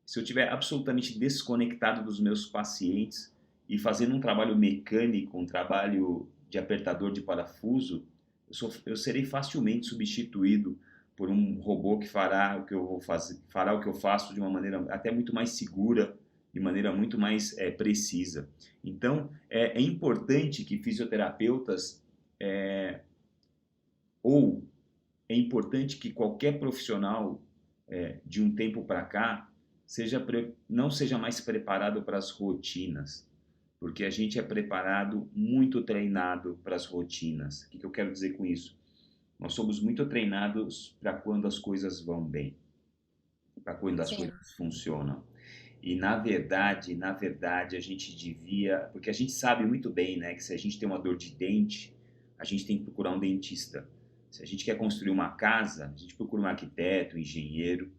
se eu estiver absolutamente desconectado dos meus pacientes e fazendo um trabalho mecânico, um trabalho de apertador de parafuso, eu serei facilmente substituído por um robô que fará o que eu vou fazer, fará o que eu faço de uma maneira até muito mais segura, de maneira muito mais precisa. Então, é importante que fisioterapeutas ou é importante que qualquer profissional de um tempo para cá não seja mais preparado para as rotinas, porque a gente é preparado, muito treinado para as rotinas. O que eu quero dizer com isso? Nós somos muito treinados para quando as coisas vão bem, para quando as Sim, coisas funcionam. E na verdade, a gente devia, porque a gente sabe muito bem, né, que se a gente tem uma dor de dente, a gente tem que procurar um dentista. Se a gente quer construir uma casa, a gente procura um arquiteto, um engenheiro,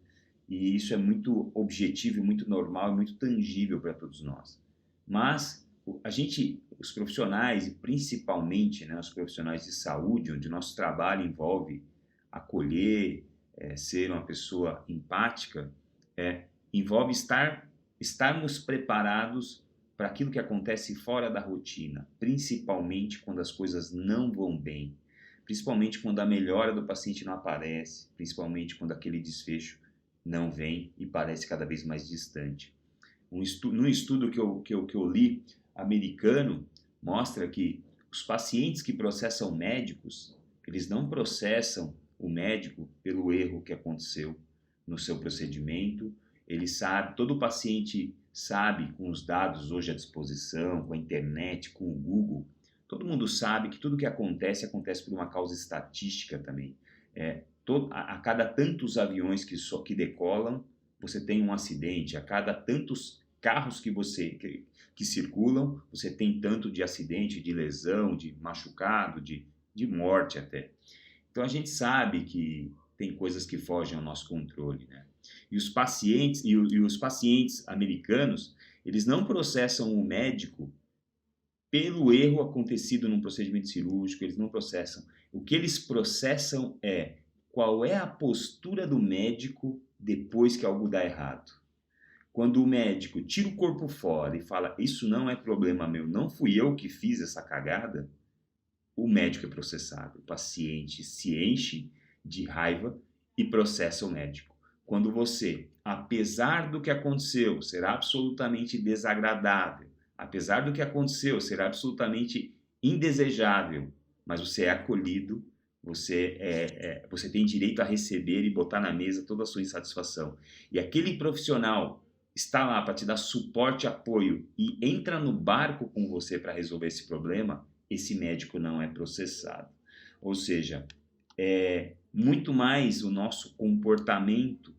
e isso é muito objetivo, muito normal e muito tangível para todos nós. Mas a gente, os profissionais, e principalmente, né, os profissionais de saúde, onde nosso trabalho envolve acolher, ser uma pessoa empática, envolve estarmos preparados para aquilo que acontece fora da rotina, principalmente quando as coisas não vão bem, principalmente quando a melhora do paciente não aparece, principalmente quando aquele desfecho não vem e parece cada vez mais distante. Num estudo que eu li, americano, mostra que os pacientes que processam médicos, eles não processam o médico pelo erro que aconteceu no seu procedimento. Ele sabe, todo paciente sabe, com os dados hoje à disposição, com a internet, com o Google, todo mundo sabe que tudo que acontece, acontece por uma causa estatística também. A cada tantos aviões que decolam, você tem um acidente. A cada tantos carros que circulam, você tem tanto de acidente, de lesão, de machucado, de morte até. Então a gente sabe que tem coisas que fogem ao nosso controle, né? E os pacientes americanos, eles não processam o médico pelo erro acontecido num procedimento cirúrgico, eles não processam. O que eles processam é qual é a postura do médico depois que algo dá errado. Quando o médico tira o corpo fora e fala, isso não é problema meu, não fui eu que fiz essa cagada, o médico é processado. O paciente se enche de raiva e processa o médico. Quando você, apesar do que aconteceu, ser absolutamente desagradável, apesar do que aconteceu, ser absolutamente indesejável, mas você é acolhido, você tem direito a receber e botar na mesa toda a sua insatisfação. E aquele profissional está lá para te dar suporte, apoio e entra no barco com você para resolver esse problema, esse médico não é processado. Ou seja, é muito mais o nosso comportamento,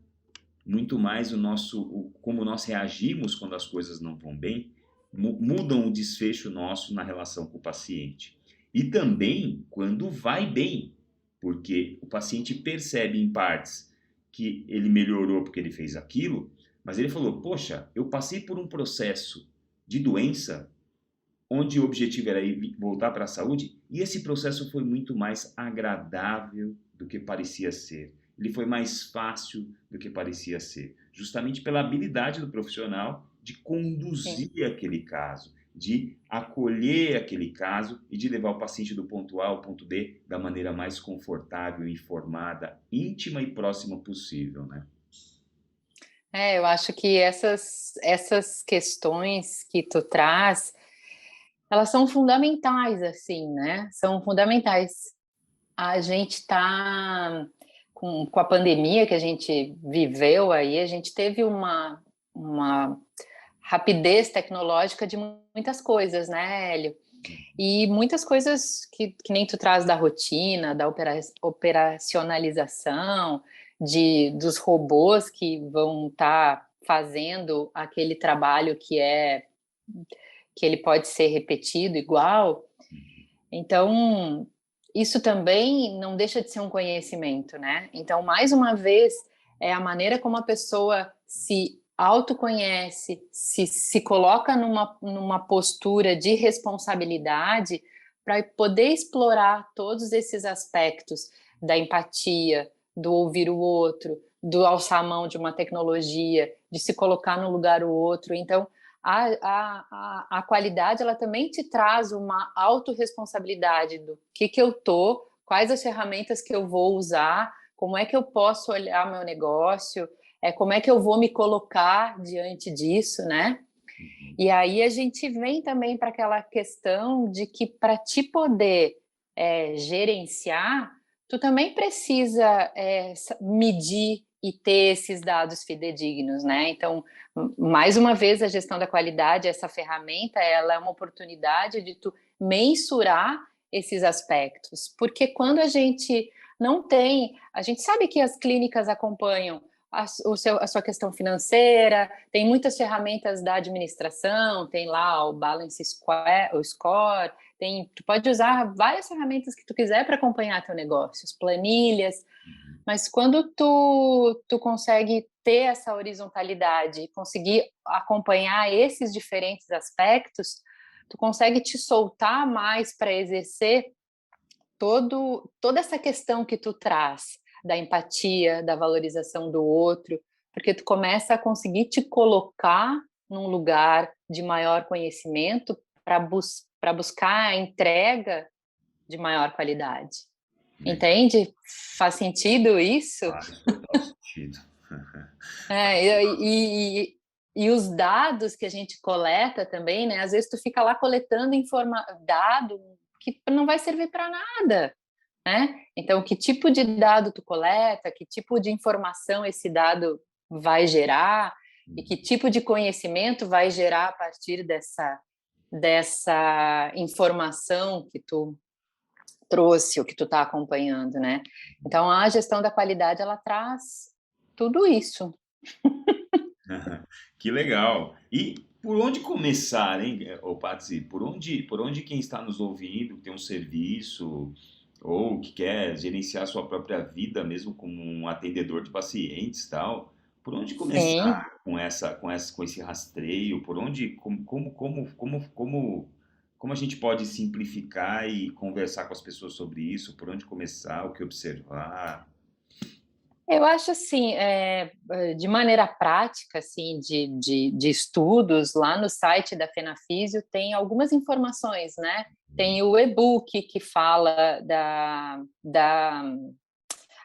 muito mais como nós reagimos quando as coisas não vão bem, mudam o desfecho nosso na relação com o paciente. E também quando vai bem, porque o paciente percebe em partes que ele melhorou porque ele fez aquilo, mas ele falou, poxa, eu passei por um processo de doença onde o objetivo era voltar para a saúde, e esse processo foi muito mais agradável do que parecia ser. Ele foi mais fácil do que parecia ser, justamente pela habilidade do profissional de conduzir aquele caso, de acolher aquele caso e de levar o paciente do ponto A ao ponto B da maneira mais confortável, informada, íntima e próxima possível, né? Eu acho que essas questões que tu traz, elas são fundamentais, assim, né? São fundamentais. A gente está com a pandemia que a gente viveu aí, a gente teve uma rapidez tecnológica de muitas coisas, né, Hélio? E muitas coisas que nem tu traz da rotina, da operacionalização, dos robôs que vão estar fazendo aquele trabalho que ele pode ser repetido igual. Então, isso também não deixa de ser um conhecimento, né? Então, mais uma vez, é a maneira como a pessoa se autoconhece, se coloca numa postura de responsabilidade para poder explorar todos esses aspectos da empatia, do ouvir o outro, do alçar a mão de uma tecnologia, de se colocar no lugar do outro. Então, a qualidade, ela também te traz uma autorresponsabilidade do que eu tô, quais as ferramentas que eu vou usar, como é que eu posso olhar meu negócio, como é que eu vou me colocar diante disso, né? E aí a gente vem também para aquela questão de que para te poder gerenciar, tu também precisa medir e ter esses dados fidedignos, né? Então, mais uma vez, a gestão da qualidade, essa ferramenta, ela é uma oportunidade de tu mensurar esses aspectos, porque quando a gente não tem, a gente sabe que as clínicas acompanham a sua questão financeira, tem muitas ferramentas da administração, tem lá o Balance Square, o Score, tu pode usar várias ferramentas que tu quiser para acompanhar teu negócio, planilhas, mas quando tu consegue ter essa horizontalidade, conseguir acompanhar esses diferentes aspectos, tu consegue te soltar mais para exercer toda essa questão que tu traz, da empatia, da valorização do outro, porque tu começa a conseguir te colocar num lugar de maior conhecimento para buscar a entrega de maior qualidade. Entende? Faz sentido isso? Faz total sentido. E os dados que a gente coleta também, né? Às vezes tu fica lá coletando dado que não vai servir para nada, né? Então, que tipo de dado tu coleta, que tipo de informação esse dado vai gerar e que tipo de conhecimento vai gerar a partir dessa informação que tu trouxe, o que tu está acompanhando, né? Então, a gestão da qualidade, ela traz tudo isso. Que legal. E por onde começar, hein, ô Patsy? Por onde quem está nos ouvindo tem um serviço ou que quer gerenciar sua própria vida, mesmo como um atendedor de pacientes, tal? Por onde Sim, começar com esse rastreio? Por onde, como a gente pode simplificar e conversar com as pessoas sobre isso? Por onde começar? O que observar? eu acho assim, de maneira prática, assim, de estudos, lá no site da Fenafísio tem algumas informações, né? Tem o e-book que fala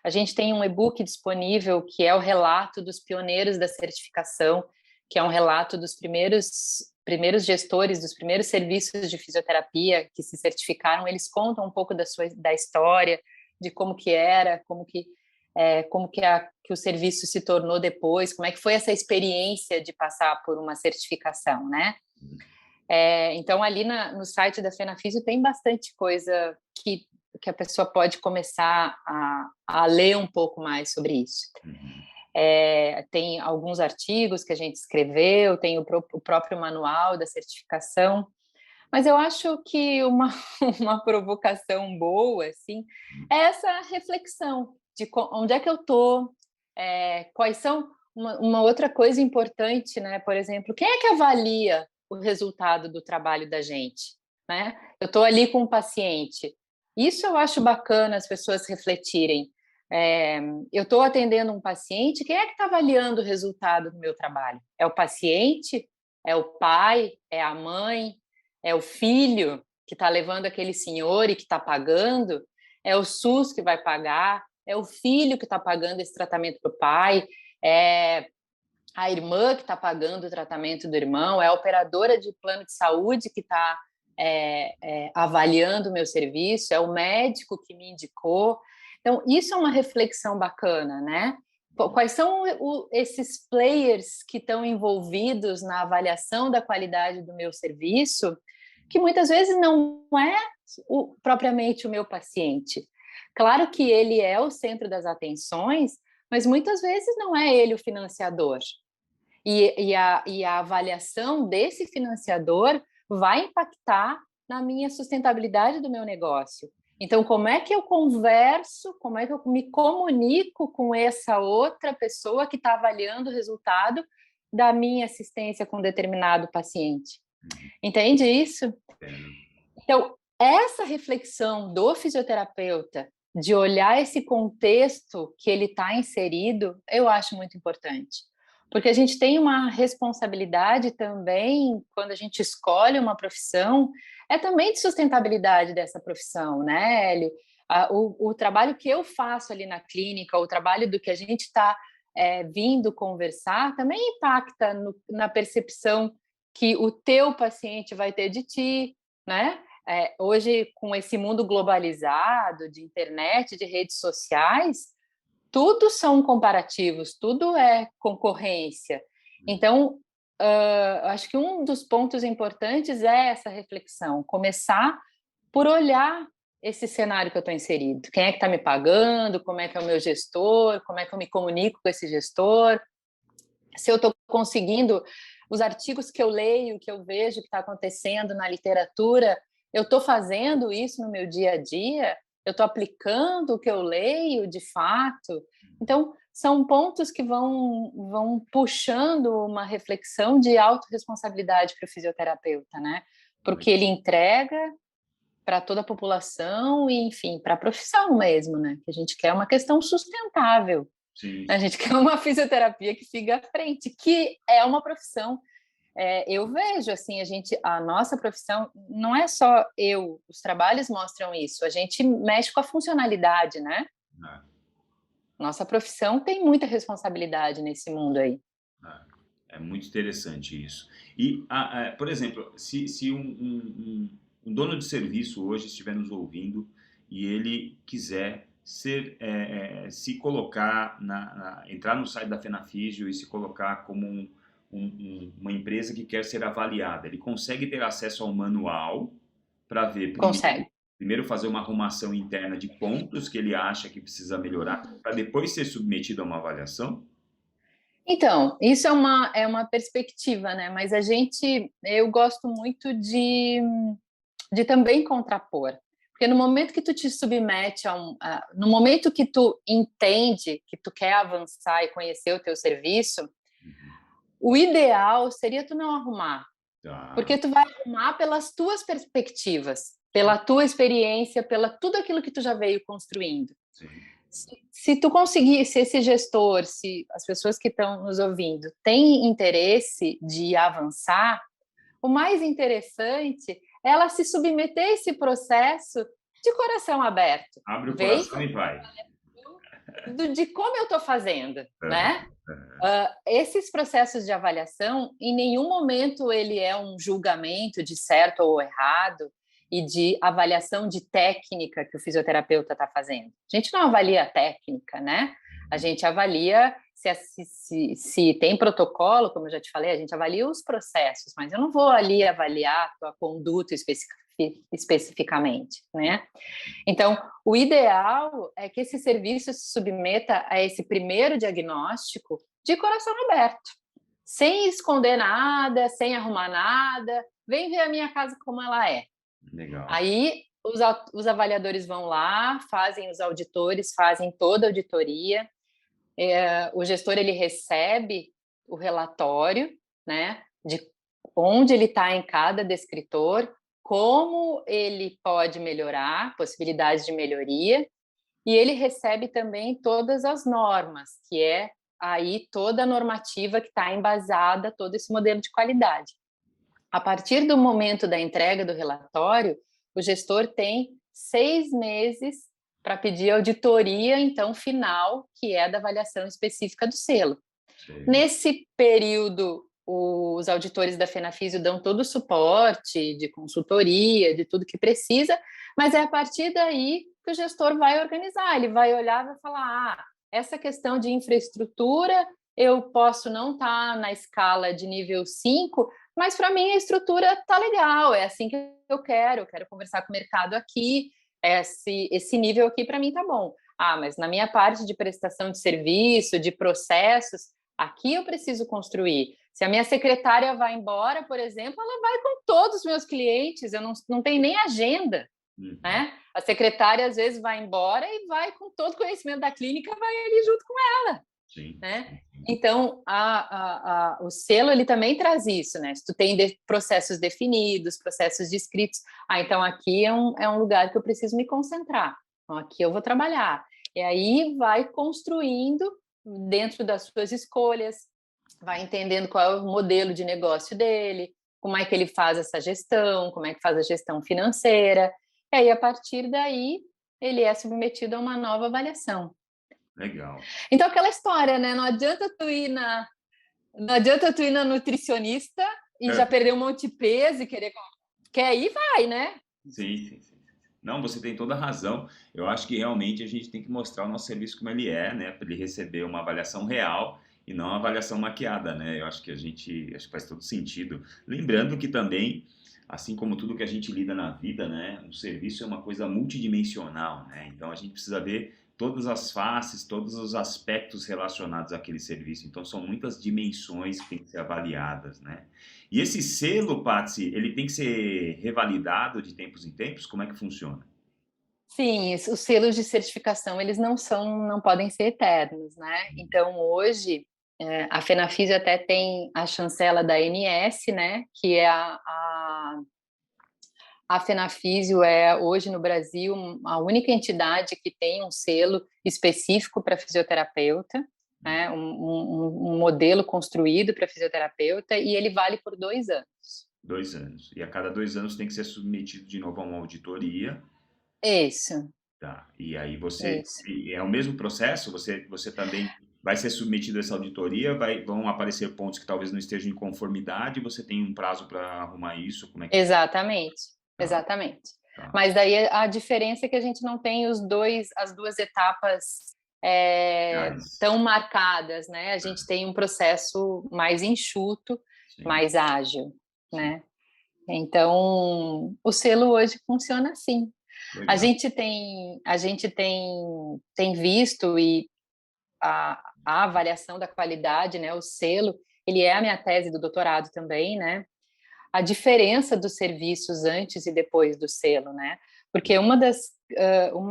a gente tem um e-book disponível que é o relato dos pioneiros da certificação, que é um relato dos primeiros gestores, dos primeiros serviços de fisioterapia que se certificaram. Eles contam um pouco da história, de como que era, que o serviço se tornou depois, como é que foi essa experiência de passar por uma certificação, né? Então, ali no site da Fenafísio tem bastante coisa que a pessoa pode começar a ler um pouco mais sobre isso. Uhum. Tem alguns artigos que a gente escreveu, tem o próprio manual da certificação, mas eu acho que uma provocação boa, assim, é essa reflexão de onde é que eu estou, quais são uma outra coisa importante, né? Por exemplo, quem é que avalia o resultado do trabalho da gente, né? Eu estou ali com um paciente. Isso eu acho bacana as pessoas refletirem. É, eu estou atendendo um paciente, quem é que está avaliando o resultado do meu trabalho? É o paciente? É o pai? É a mãe? É o filho que está levando aquele senhor e que está pagando? É o SUS que vai pagar? É o filho que está pagando esse tratamento para o pai? É a irmã que está pagando o tratamento do irmão? É a operadora de plano de saúde que está avaliando o meu serviço? É o médico que me indicou? Então, isso é uma reflexão bacana, né? Quais são esses players que estão envolvidos na avaliação da qualidade do meu serviço, que muitas vezes não é propriamente o meu paciente? Claro que ele é o centro das atenções, mas muitas vezes não é ele o financiador. E a avaliação desse financiador vai impactar na minha sustentabilidade do meu negócio. Então, como é que eu converso, como é que eu me comunico com essa outra pessoa que está avaliando o resultado da minha assistência com determinado paciente? Entende isso? Então, essa reflexão do fisioterapeuta, de olhar esse contexto que ele está inserido, eu acho muito importante. Porque a gente tem uma responsabilidade também, quando a gente escolhe uma profissão, é também de sustentabilidade dessa profissão, né, Hélio? O trabalho que eu faço ali na clínica, o trabalho do que a gente está vindo conversar, também impacta na percepção que o teu paciente vai ter de ti, né? Hoje, com esse mundo globalizado, de internet, de redes sociais, tudo são comparativos, tudo é concorrência. Então, acho que um dos pontos importantes é essa reflexão, começar por olhar esse cenário que eu estou inserido. Quem é que está me pagando? Como é que é o meu gestor? Como é que eu me comunico com esse gestor? Se eu estou conseguindo, os artigos que eu leio, que eu vejo que está acontecendo na literatura, eu estou fazendo isso no meu dia a dia? Eu estou aplicando o que eu leio de fato? Então, são pontos que vão puxando uma reflexão de autorresponsabilidade para o fisioterapeuta, né? Porque ele entrega para toda a população e, enfim, para a profissão mesmo, né? Que a gente quer uma questão sustentável. Sim, A gente quer uma fisioterapia que siga à frente, que é uma profissão. Eu vejo assim, a nossa profissão não é só os trabalhos mostram isso. A gente mexe com a funcionalidade, né? é, Nossa profissão tem muita responsabilidade nesse mundo aí. é muito interessante isso. E, por exemplo, se um dono de serviço hoje estiver nos ouvindo e ele quiser se colocar, entrar no site da Fenafísio e se colocar como uma empresa que quer ser avaliada, ele consegue ter acesso ao manual para ver Consegue. primeiro fazer uma arrumação interna de pontos que ele acha que precisa melhorar, para depois ser submetido a uma avaliação? Então, isso é uma perspectiva, né? Mas eu gosto muito de também contrapor. Porque no momento que tu te submete no momento que tu entende que tu quer avançar e conhecer o teu serviço, Uhum. o ideal seria tu não arrumar, Tá. porque tu vai arrumar pelas tuas perspectivas, pela tua experiência, pela tudo aquilo que tu já veio construindo. Sim. Se tu conseguir, se esse gestor, se as pessoas que estão nos ouvindo têm interesse de avançar, o mais interessante é ela se submeter a esse processo de coração aberto. Abre o Vem coração e vai. de como eu estou fazendo, Aham, né? aham. Esses processos de avaliação, em nenhum momento ele é um julgamento de certo ou errado e de avaliação de técnica que o fisioterapeuta está fazendo. A gente não avalia a técnica, né? A gente avalia se tem protocolo, como eu já te falei, a gente avalia os processos, mas eu não vou ali avaliar a tua conduta especificamente, né? Então, o ideal é que esse serviço se submeta a esse primeiro diagnóstico de coração aberto, sem esconder nada, sem arrumar nada. Vem ver a minha casa como ela é. Legal. Aí, os avaliadores vão lá, fazem os auditores, fazem toda a auditoria. O gestor ele recebe o relatório, né, de onde ele está em cada descritor, como ele pode melhorar, possibilidades de melhoria, e ele recebe também todas as normas, que é aí toda a normativa que está embasada, todo esse modelo de qualidade. A partir do momento da entrega do relatório, o gestor tem 6 meses para pedir auditoria, então, final, que é da avaliação específica do selo. Sei. Nesse período, os auditores da Fenafisio dão todo o suporte de consultoria, de tudo que precisa, mas é a partir daí que o gestor vai organizar, ele vai olhar e vai falar, essa questão de infraestrutura, eu posso não estar na escala de nível 5, mas para mim a estrutura está legal, é assim que eu quero conversar com o mercado aqui, esse nível aqui para mim está bom. Mas na minha parte de prestação de serviço, de processos, aqui eu preciso construir. Se a minha secretária vai embora, por exemplo, ela vai com todos os meus clientes, eu não tenho nem agenda, Uhum. né? A secretária, às vezes, vai embora e vai com todo o conhecimento da clínica, vai ali junto com ela, Sim, né? sim, sim. Então, o selo, ele também traz isso, né? Se tu tem processos definidos, processos descritos, então aqui é um lugar que eu preciso me concentrar, então aqui eu vou trabalhar. E aí vai construindo dentro das suas escolhas, vai entendendo qual é o modelo de negócio dele, como é que ele faz essa gestão, como é que faz a gestão financeira, e aí, a partir daí, ele é submetido a uma nova avaliação. Legal. Então, aquela história, né? Não adianta tu ir na nutricionista e já É. perder um monte de peso e quer ir, vai, né? Sim, sim, sim. Não, você tem toda a razão. Eu acho que realmente a gente tem que mostrar o nosso serviço como ele é, né? Para ele receber uma avaliação real e não uma avaliação maquiada, né? Eu acho que acho que faz todo sentido. Lembrando que também, assim como tudo que a gente lida na vida, né? O serviço é uma coisa multidimensional, né? Então a gente precisa ver todas as faces, todos os aspectos relacionados àquele serviço. Então são muitas dimensões que têm que ser avaliadas, né? E esse selo, Patsy, ele tem que ser revalidado de tempos em tempos? Como é que funciona? Sim, os selos de certificação, eles não podem ser eternos, né? Então, hoje, a Fenafisio até tem a chancela da ANS, né? Que é a Fenafisio é, hoje no Brasil, a única entidade que tem um selo específico para fisioterapeuta, né? Um modelo construído para fisioterapeuta, e ele vale por 2 anos. 2 anos. E a cada 2 anos tem que ser submetido de novo a uma auditoria. Isso, Tá. E aí isso. é o mesmo processo? Você também vai ser submetido a essa auditoria? Vão aparecer pontos que talvez não estejam em conformidade? Você tem um prazo para arrumar isso? Como é que. Exatamente, Tá, exatamente. tá. Mas daí a diferença é que a gente não tem as duas etapas Mas, tão marcadas, né? A gente tem um processo mais enxuto, sim, mais ágil, sim. né? Então, o selo hoje funciona assim. A Legal. gente tem visto e a avaliação da qualidade, né? O selo, ele é a minha tese do doutorado também, né? A diferença dos serviços antes e depois do selo, né? Porque uma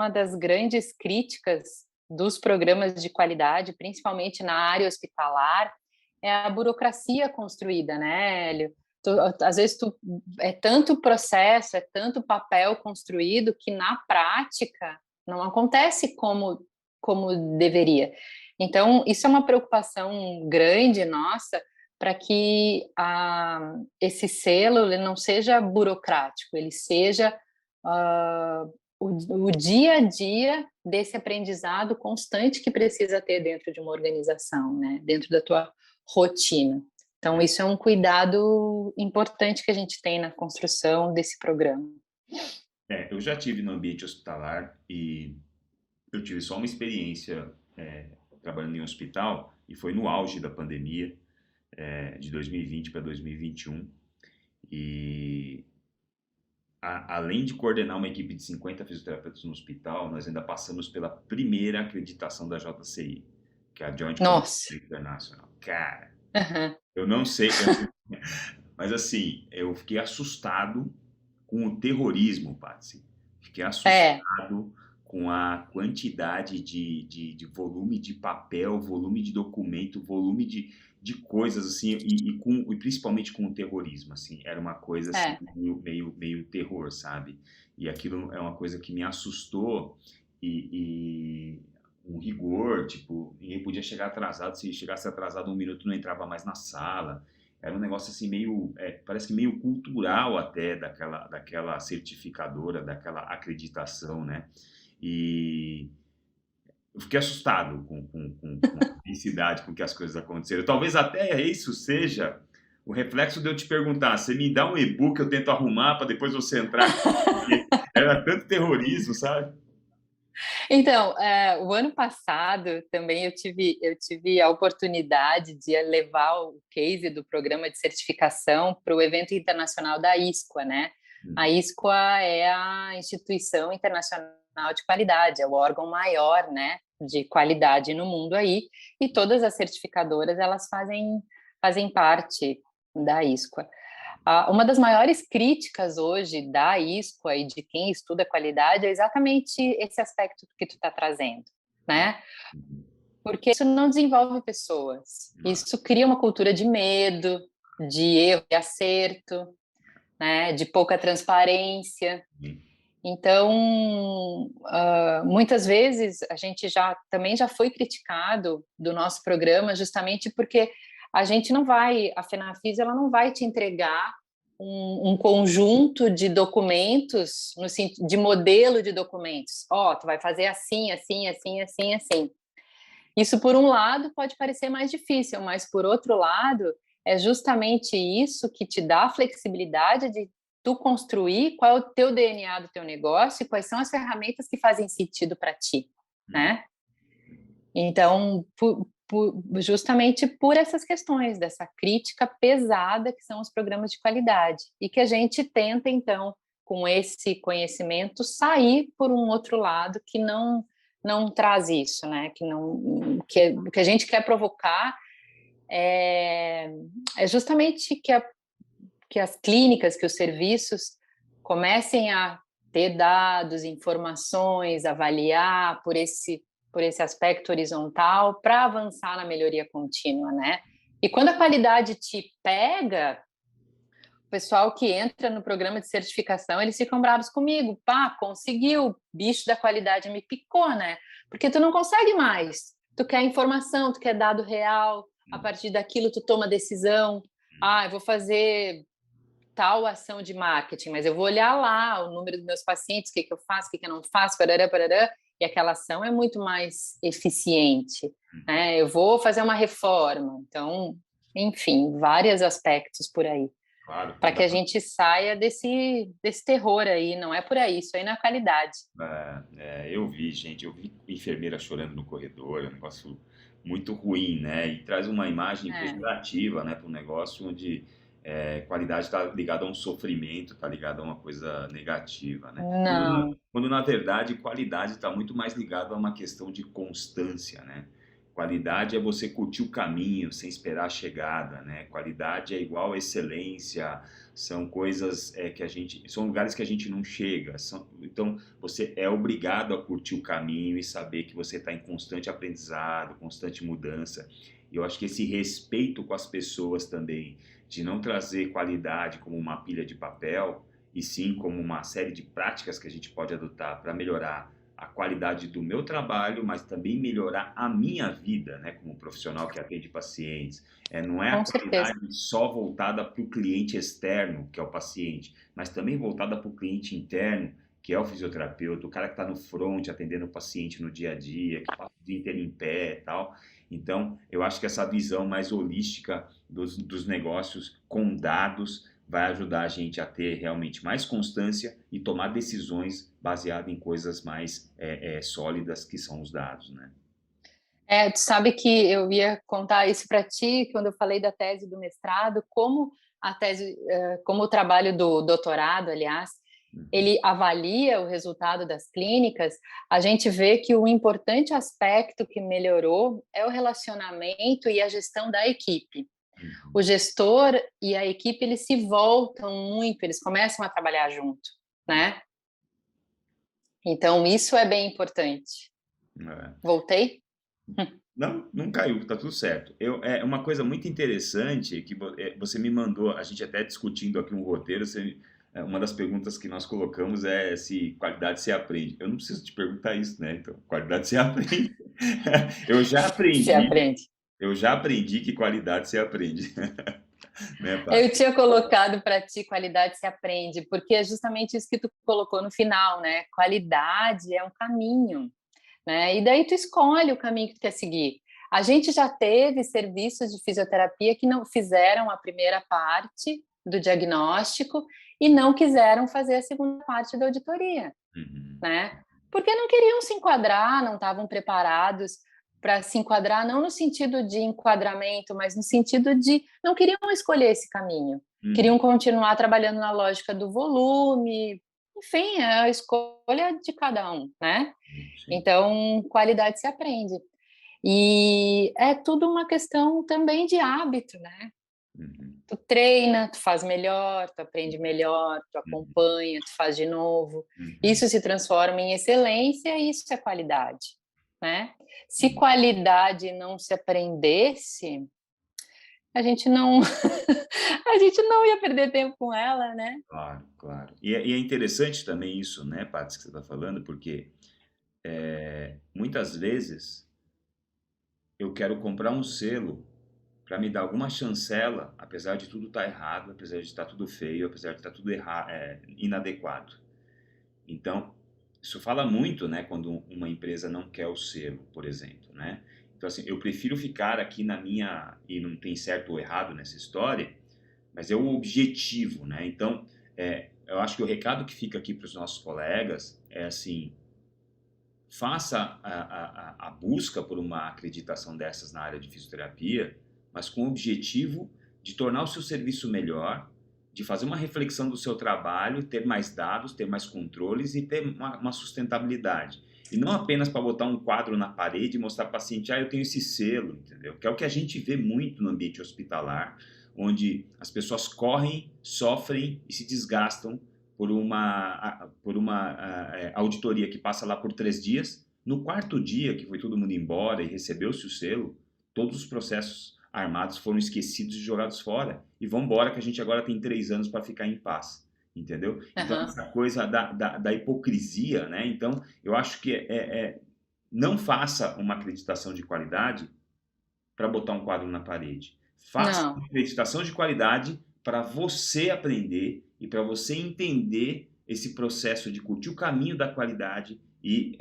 das grandes críticas dos programas de qualidade, principalmente na área hospitalar, é a burocracia construída, né, Hélio? Às vezes é tanto processo, é tanto papel construído que na prática não acontece como deveria. Então, isso é uma preocupação grande nossa para que esse selo ele não seja burocrático, ele seja o dia a dia desse aprendizado constante que precisa ter dentro de uma organização, né? Dentro da tua rotina. Então, isso é um cuidado importante que a gente tem na construção desse programa. Eu já tive no ambiente hospitalar e eu tive só uma experiência trabalhando em um hospital e foi no auge da pandemia, de 2020 para 2021. E além de coordenar uma equipe de 50 fisioterapeutas no hospital, nós ainda passamos pela primeira acreditação da JCI, que é a Joint Commission Nossa! International. Cara, Uhum. eu não sei, mas assim, eu fiquei assustado com o terrorismo, Patsy. Fiquei É, assustado com a quantidade de volume de papel, volume de documento, volume de coisas, assim, e principalmente com o terrorismo, assim. Era uma coisa, assim, é. meio terror, sabe? E aquilo é uma coisa que me assustou e um rigor, tipo, ninguém podia chegar atrasado, se chegasse atrasado 1 minuto não entrava mais na sala. Era um negócio assim meio, parece que meio cultural até daquela certificadora, daquela acreditação, né? E eu fiquei assustado com a intensidade com que as coisas aconteceram. Talvez até isso seja o reflexo de eu te perguntar, você me dá um e-book, eu tento arrumar para depois você entrar aqui, porque era tanto terrorismo, sabe? Então, o ano passado também eu tive a oportunidade de levar o case do programa de certificação para o evento internacional da ISQA, né? A Uhum. ISQA é a Instituição Internacional de Qualidade, é o órgão maior, né, de qualidade no mundo aí, e todas as certificadoras elas fazem parte da ISQA. Uma das maiores críticas hoje da ISQA e de quem estuda qualidade é exatamente esse aspecto que tu está trazendo, né? Uhum. Porque isso não desenvolve pessoas, Ah, isso cria uma cultura de medo, de erro e acerto, né? De pouca transparência. sim. Então, muitas vezes a gente também já foi criticado do nosso programa justamente porque a FENAFIS ela não vai te entregar um conjunto de documentos, de modelo de documentos. Ó, tu vai fazer assim, assim, assim, assim, assim. Isso, por um lado, pode parecer mais difícil, mas, por outro lado, é justamente isso que te dá a flexibilidade de tu construir qual é o teu DNA do teu negócio e quais são as ferramentas que fazem sentido para ti, Uhum. né? Então, justamente por essas questões, dessa crítica pesada que são os programas de qualidade, e que a gente tenta, então, com esse conhecimento, sair por um outro lado que não traz isso, né? O que a gente quer provocar é justamente que as clínicas, que os serviços comecem a ter dados, informações, avaliar por esse aspecto horizontal para avançar na melhoria contínua, né? E quando a qualidade te pega, o pessoal que entra no programa de certificação, eles ficam bravos comigo. Pá, conseguiu, bicho da qualidade me picou, né? Porque tu não consegue mais. Tu quer informação, tu quer dado real, a partir daquilo tu toma decisão. Ah, eu vou fazer tal ação de marketing, mas eu vou olhar lá o número dos meus pacientes, o que, que eu faço, o que, que eu não faço, parará, parará, e aquela ação é muito mais eficiente. Uhum. Né? Eu vou fazer uma reforma, então, enfim, vários aspectos por aí. Claro, para que a gente saia desse terror aí, não é por aí, isso aí não é qualidade. eu vi, gente, eu vi enfermeira chorando no corredor, é um negócio muito ruim, né? E traz uma imagem É, pejorativa, né, para um negócio onde qualidade está ligada a um sofrimento, está ligada a uma coisa negativa, né? não, Quando na verdade qualidade está muito mais ligado a uma questão de constância, né? Qualidade é você curtir o caminho sem esperar a chegada, né? Qualidade é igual a excelência, são coisas que a gente, são lugares que a gente não chega, então você é obrigado a curtir o caminho e saber que você está em constante aprendizado, constante mudança. E eu acho que esse respeito com as pessoas também, de não trazer qualidade como uma pilha de papel, e sim como uma série de práticas que a gente pode adotar para melhorar a qualidade do meu trabalho, mas também melhorar a minha vida, né, como profissional que atende pacientes. Não é a com certeza. qualidade só voltada para o cliente externo, que é o paciente, mas também voltada para o cliente interno, que é o fisioterapeuta, o cara que está no front atendendo o paciente no dia a dia, que passa o dia inteiro em pé e tal. Então, eu acho que essa visão mais holística dos negócios com dados vai ajudar a gente a ter realmente mais constância e tomar decisões baseadas em coisas mais sólidas que são os dados, né? Tu sabe que eu ia contar isso para ti quando eu falei da tese do mestrado, como a tese, como o trabalho do doutorado, aliás, Uhum, ele avalia o resultado das clínicas, a gente vê que o importante aspecto que melhorou é o relacionamento e a gestão da equipe. O uhum. gestor e a equipe, eles se voltam muito, eles começam a trabalhar junto, né? Então, isso é bem importante. É. Voltei? Não, não caiu, tá tudo certo. É uma coisa muito interessante que você me mandou, a gente até discutindo aqui um roteiro, uma das perguntas que nós colocamos é se qualidade se aprende. Eu não preciso te perguntar isso, né? Então, qualidade se aprende. Eu já Se aprendi, aprende. eu já aprendi que qualidade se aprende, né, Eu Paty? tinha colocado para ti qualidade se aprende, porque é justamente isso que tu colocou no final, né? Qualidade é um caminho, né? E daí tu escolhe o caminho que tu quer seguir. A gente já teve serviços de fisioterapia que não fizeram a primeira parte do diagnóstico e não quiseram fazer a segunda parte da auditoria, Uhum, né? Porque não queriam se enquadrar, não estavam preparados para se enquadrar, não no sentido de enquadramento, mas no sentido de não queriam escolher esse caminho, queriam uhum, continuar trabalhando na lógica do volume, enfim, é a escolha de cada um, né? sim. Então, qualidade se aprende. E é tudo uma questão também de hábito, né? Uhum, Tu treina, tu faz melhor, tu aprende melhor, tu uhum, acompanha, tu faz de novo. uhum, Isso se transforma em excelência e isso é qualidade, né? Se uhum. qualidade não se aprendesse, a gente não a gente não ia perder tempo com ela, né? Claro, claro. E é interessante também isso, né, Paty, que você está falando, porque muitas vezes eu quero comprar um selo para me dar alguma chancela, apesar de tudo estar errado, apesar de estar tudo feio, apesar de estar tudo inadequado. Então, isso fala muito, né, quando uma empresa não quer o selo, por exemplo, né? Então, assim, eu prefiro ficar aqui na minha, e não tem certo ou errado nessa história, mas é o objetivo, né? Então, eu acho que o recado que fica aqui para os nossos colegas é assim: faça a busca por uma acreditação dessas na área de fisioterapia, mas com o objetivo de tornar o seu serviço melhor, de fazer uma reflexão do seu trabalho, ter mais dados, ter mais controles e ter uma sustentabilidade. E não apenas para botar um quadro na parede e mostrar para o paciente, eu tenho esse selo, entendeu? Que é o que a gente vê muito no ambiente hospitalar, onde as pessoas correm, sofrem e se desgastam por uma auditoria que passa lá por 3 dias. No quarto dia, que foi todo mundo embora e recebeu-se o selo, todos os processos armados foram esquecidos e jogados fora. E vamos embora que a gente agora tem 3 anos para ficar em paz. Entendeu? Então, Aham. essa coisa da hipocrisia, né? Então, eu acho que não faça uma acreditação de qualidade para botar um quadro na parede. Faça Não, uma acreditação de qualidade para você aprender e para você entender esse processo de curtir o caminho da qualidade e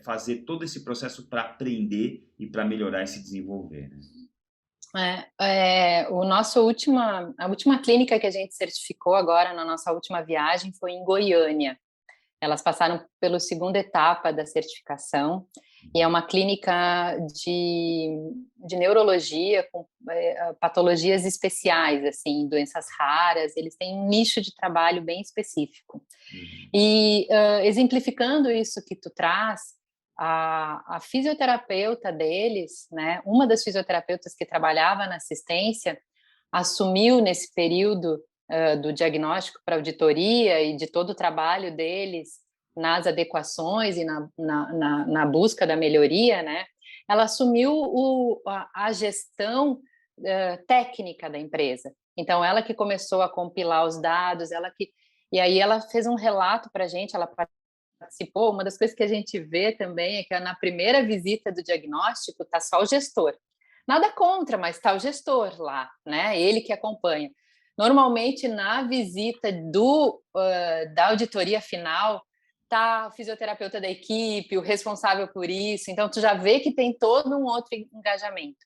fazer todo esse processo para aprender e para melhorar e se desenvolver. Né? A última clínica que a gente certificou agora na nossa última viagem foi em Goiânia. Elas passaram pela segunda etapa da certificação e é uma clínica de neurologia com patologias especiais, assim, doenças raras. Eles têm um nicho de trabalho bem específico. Uhum. E exemplificando isso que tu traz, a fisioterapeuta deles, né, uma das fisioterapeutas que trabalhava na assistência, assumiu nesse período do diagnóstico para auditoria e de todo o trabalho deles nas adequações e na busca da melhoria, né? Ela assumiu a gestão técnica da empresa. Então, ela que começou a compilar os dados, e aí ela fez um relato para a gente, ela participou. Uma das coisas que a gente vê também é que na primeira visita do diagnóstico está só o gestor. Nada contra, mas está o gestor lá, né? Ele que acompanha. Normalmente, na visita da auditoria final, tá o fisioterapeuta da equipe, o responsável por isso. Então, tu já vê que tem todo um outro engajamento.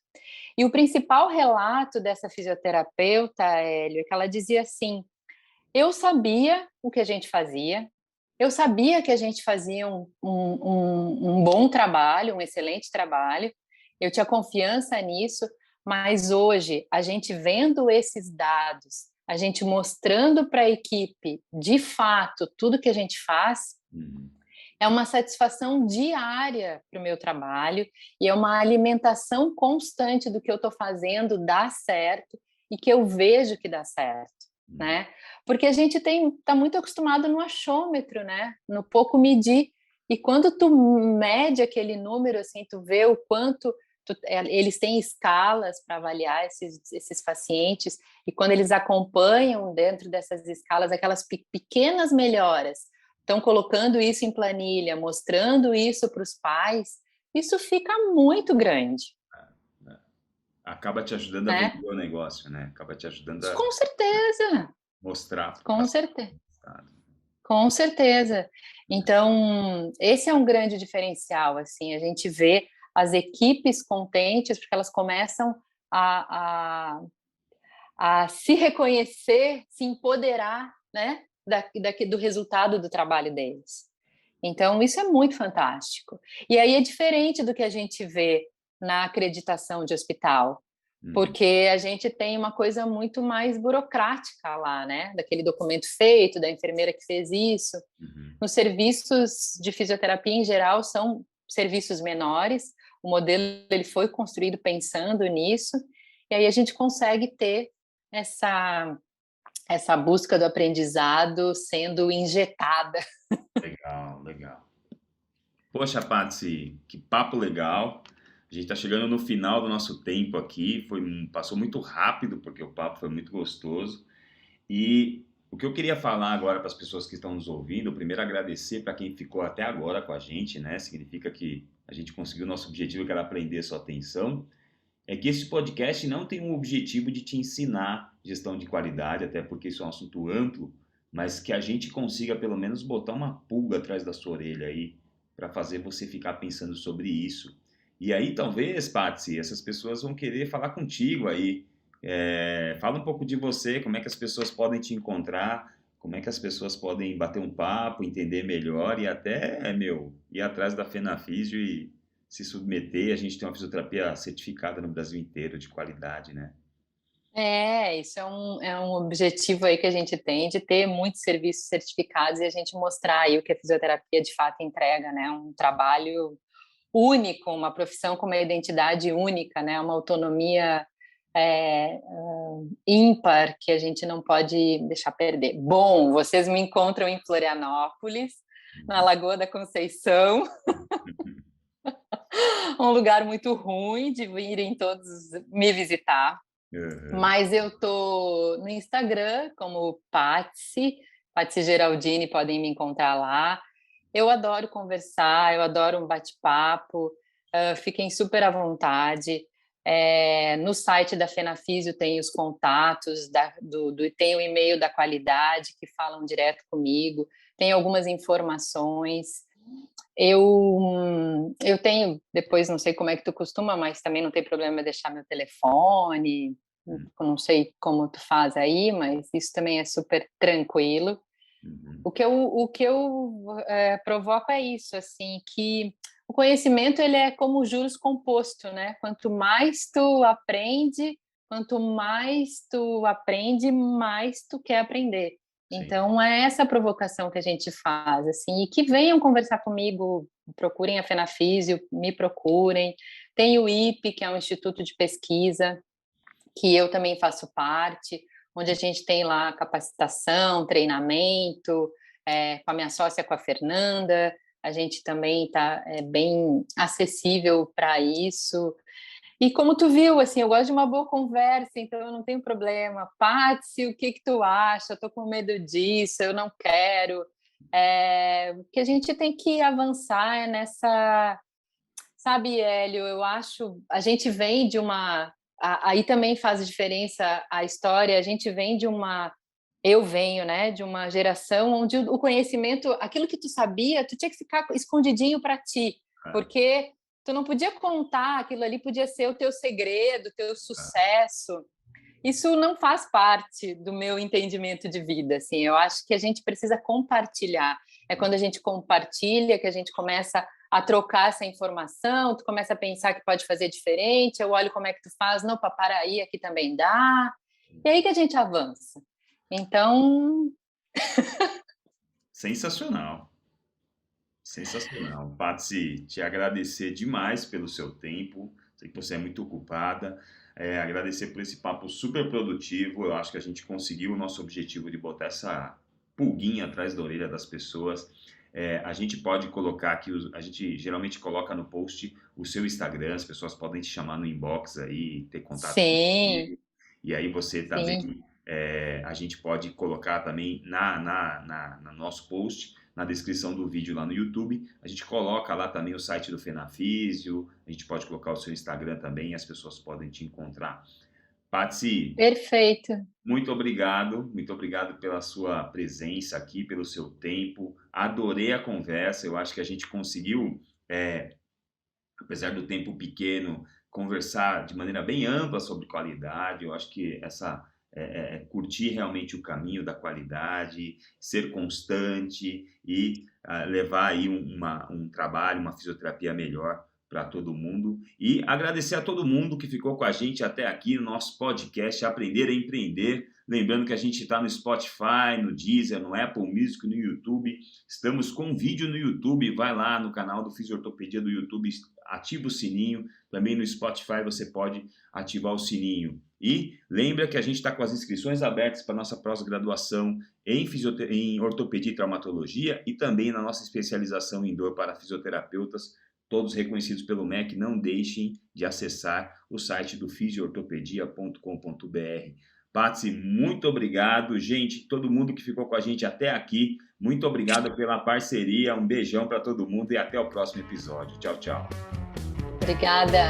E o principal relato dessa fisioterapeuta, Hélio, é que ela dizia assim: eu sabia o que a gente fazia, eu sabia que a gente fazia um bom trabalho, um excelente trabalho, eu tinha confiança nisso, mas hoje, a gente vendo esses dados, a gente mostrando para a equipe, de fato, tudo que a gente faz, Uhum. é uma satisfação diária para o meu trabalho e é uma alimentação constante do que eu estou fazendo dar certo e que eu vejo que dá certo, Uhum. né? Porque a gente está muito acostumado no achômetro, né? No pouco medir. E quando tu mede aquele número, assim, tu vê o quanto eles têm escalas para avaliar esses pacientes, e quando eles acompanham dentro dessas escalas aquelas pequenas melhoras, estão colocando isso em planilha, mostrando isso para os pais, isso fica muito grande, É. Acaba te ajudando a né? vender o negócio, né? Acaba te ajudando a Com certeza, mostrar para o com paciente certeza, o resultado. com certeza. Então, esse é um grande diferencial, assim, a gente vê as equipes contentes porque elas começam a, a se reconhecer, se empoderar, né, do resultado do trabalho deles. Então, isso é muito fantástico. E aí é diferente do que a gente vê na acreditação de hospital, Uhum. porque a gente tem uma coisa muito mais burocrática lá, né? Daquele documento feito, da enfermeira que fez isso. Uhum. Nos serviços de fisioterapia, em geral, são serviços menores. O modelo ele foi construído pensando nisso, e aí a gente consegue ter essa, essa busca do aprendizado sendo injetada. Legal, legal. Poxa, Patsy, que papo legal. A gente está chegando no final do nosso tempo aqui. Passou muito rápido porque o papo foi muito gostoso. E o que eu queria falar agora para as pessoas que estão nos ouvindo, primeiro agradecer para quem ficou até agora com a gente, né? Significa que a gente conseguiu o nosso objetivo, que era aprender sua atenção. É que esse podcast não tem um objetivo de te ensinar gestão de qualidade, até porque isso é um assunto amplo, mas que a gente consiga pelo menos botar uma pulga atrás da sua orelha aí, para fazer você ficar pensando sobre isso. E aí talvez, Patsy, essas pessoas vão querer falar contigo aí. Fala um pouco de você, como é que as pessoas podem te encontrar, como é que as pessoas podem bater um papo, entender melhor e até, ir atrás da Fenafísio e se submeter. A gente tem uma fisioterapia certificada no Brasil inteiro de qualidade, né? Isso é um objetivo aí que a gente tem, de ter muitos serviços certificados e a gente mostrar aí o que a fisioterapia de fato entrega, né? Um trabalho único, uma profissão com uma identidade única, né? Uma autonomia ímpar que a gente não pode deixar perder. Bom, vocês me encontram em Florianópolis, na Lagoa da Conceição, um lugar muito ruim de virem todos me visitar. Uhum. Mas eu tô no Instagram como Patsy Geraldini, podem me encontrar lá. Eu adoro conversar, eu adoro um bate-papo, fiquem super à vontade. No site da Fenafísio tem os contatos, tem o e-mail da qualidade que falam direto comigo, tem algumas informações. Eu tenho, depois não sei como é que tu costuma, mas também não tem problema deixar meu telefone, Hum, não sei como tu faz aí, mas isso também é super tranquilo. uhum. O que eu provoco é isso, assim, que o conhecimento ele é como juros composto, né? Quanto mais tu aprende, mais tu quer aprender. Sim, Então é essa a provocação que a gente faz, assim, e que venham conversar comigo, procurem a Fenafísio, me procurem. Tem o IPE, que é um instituto de pesquisa, que eu também faço parte, onde a gente tem lá capacitação, treinamento, com a minha sócia, com a Fernanda, a gente também está bem acessível para isso. E como tu viu, assim, eu gosto de uma boa conversa, então eu não tenho problema. Patsy, o que que tu acha? Eu tô com medo disso, eu não quero. O que a gente tem que avançar é nessa. Sabe, Hélio, eu acho, a gente vem de uma, aí também faz diferença a história, a gente vem de uma, eu venho, né, de uma geração onde o conhecimento, aquilo que tu sabia, tu tinha que ficar escondidinho para ti, é, porque tu não podia contar, aquilo ali podia ser o teu segredo, o teu é, sucesso. Isso não faz parte do meu entendimento de vida, assim. Eu acho que a gente precisa compartilhar. É quando a gente compartilha que a gente começa a trocar essa informação, tu começa a pensar que pode fazer diferente, eu olho como é que tu faz, não, para aí, aqui também dá. E aí que a gente avança. Então, sensacional. Sensacional. Patsy, te agradecer demais pelo seu tempo. Sei que você é muito ocupada. Agradecer por esse papo super produtivo. Eu acho que a gente conseguiu o nosso objetivo de botar essa pulguinha atrás da orelha das pessoas. A gente pode colocar aqui, a gente geralmente coloca no post o seu Instagram, as pessoas podem te chamar no inbox aí, ter contato com sim, você. E aí você sim, também, a gente pode colocar também no nosso post na descrição do vídeo lá no YouTube. A gente coloca lá também o site do Fenafísio, a gente pode colocar o seu Instagram também, e as pessoas podem te encontrar. Patsy, perfeito. muito obrigado pela sua presença aqui, pelo seu tempo. Adorei a conversa, eu acho que a gente conseguiu, apesar do tempo pequeno, conversar de maneira bem ampla sobre qualidade. Eu acho que curtir realmente o caminho da qualidade, ser constante e levar aí um trabalho, uma fisioterapia melhor para todo mundo. E agradecer a todo mundo que ficou com a gente até aqui no nosso podcast Aprender a Empreender. Lembrando que a gente está no Spotify, no Deezer, no Apple Music, no YouTube. Estamos com vídeo no YouTube. Vai lá no canal do Fisiortopedia do YouTube, ativa o sininho. Também no Spotify você pode ativar o sininho. E lembra que a gente está com as inscrições abertas para a nossa pós-graduação em ortopedia e traumatologia e também na nossa especialização em dor para fisioterapeutas, todos reconhecidos pelo MEC. Não deixem de acessar o site do fisiortopedia.com.br. Patsy, muito obrigado. Gente, todo mundo que ficou com a gente até aqui, muito obrigado pela parceria. Um beijão para todo mundo e até o próximo episódio. Tchau, tchau. Obrigada.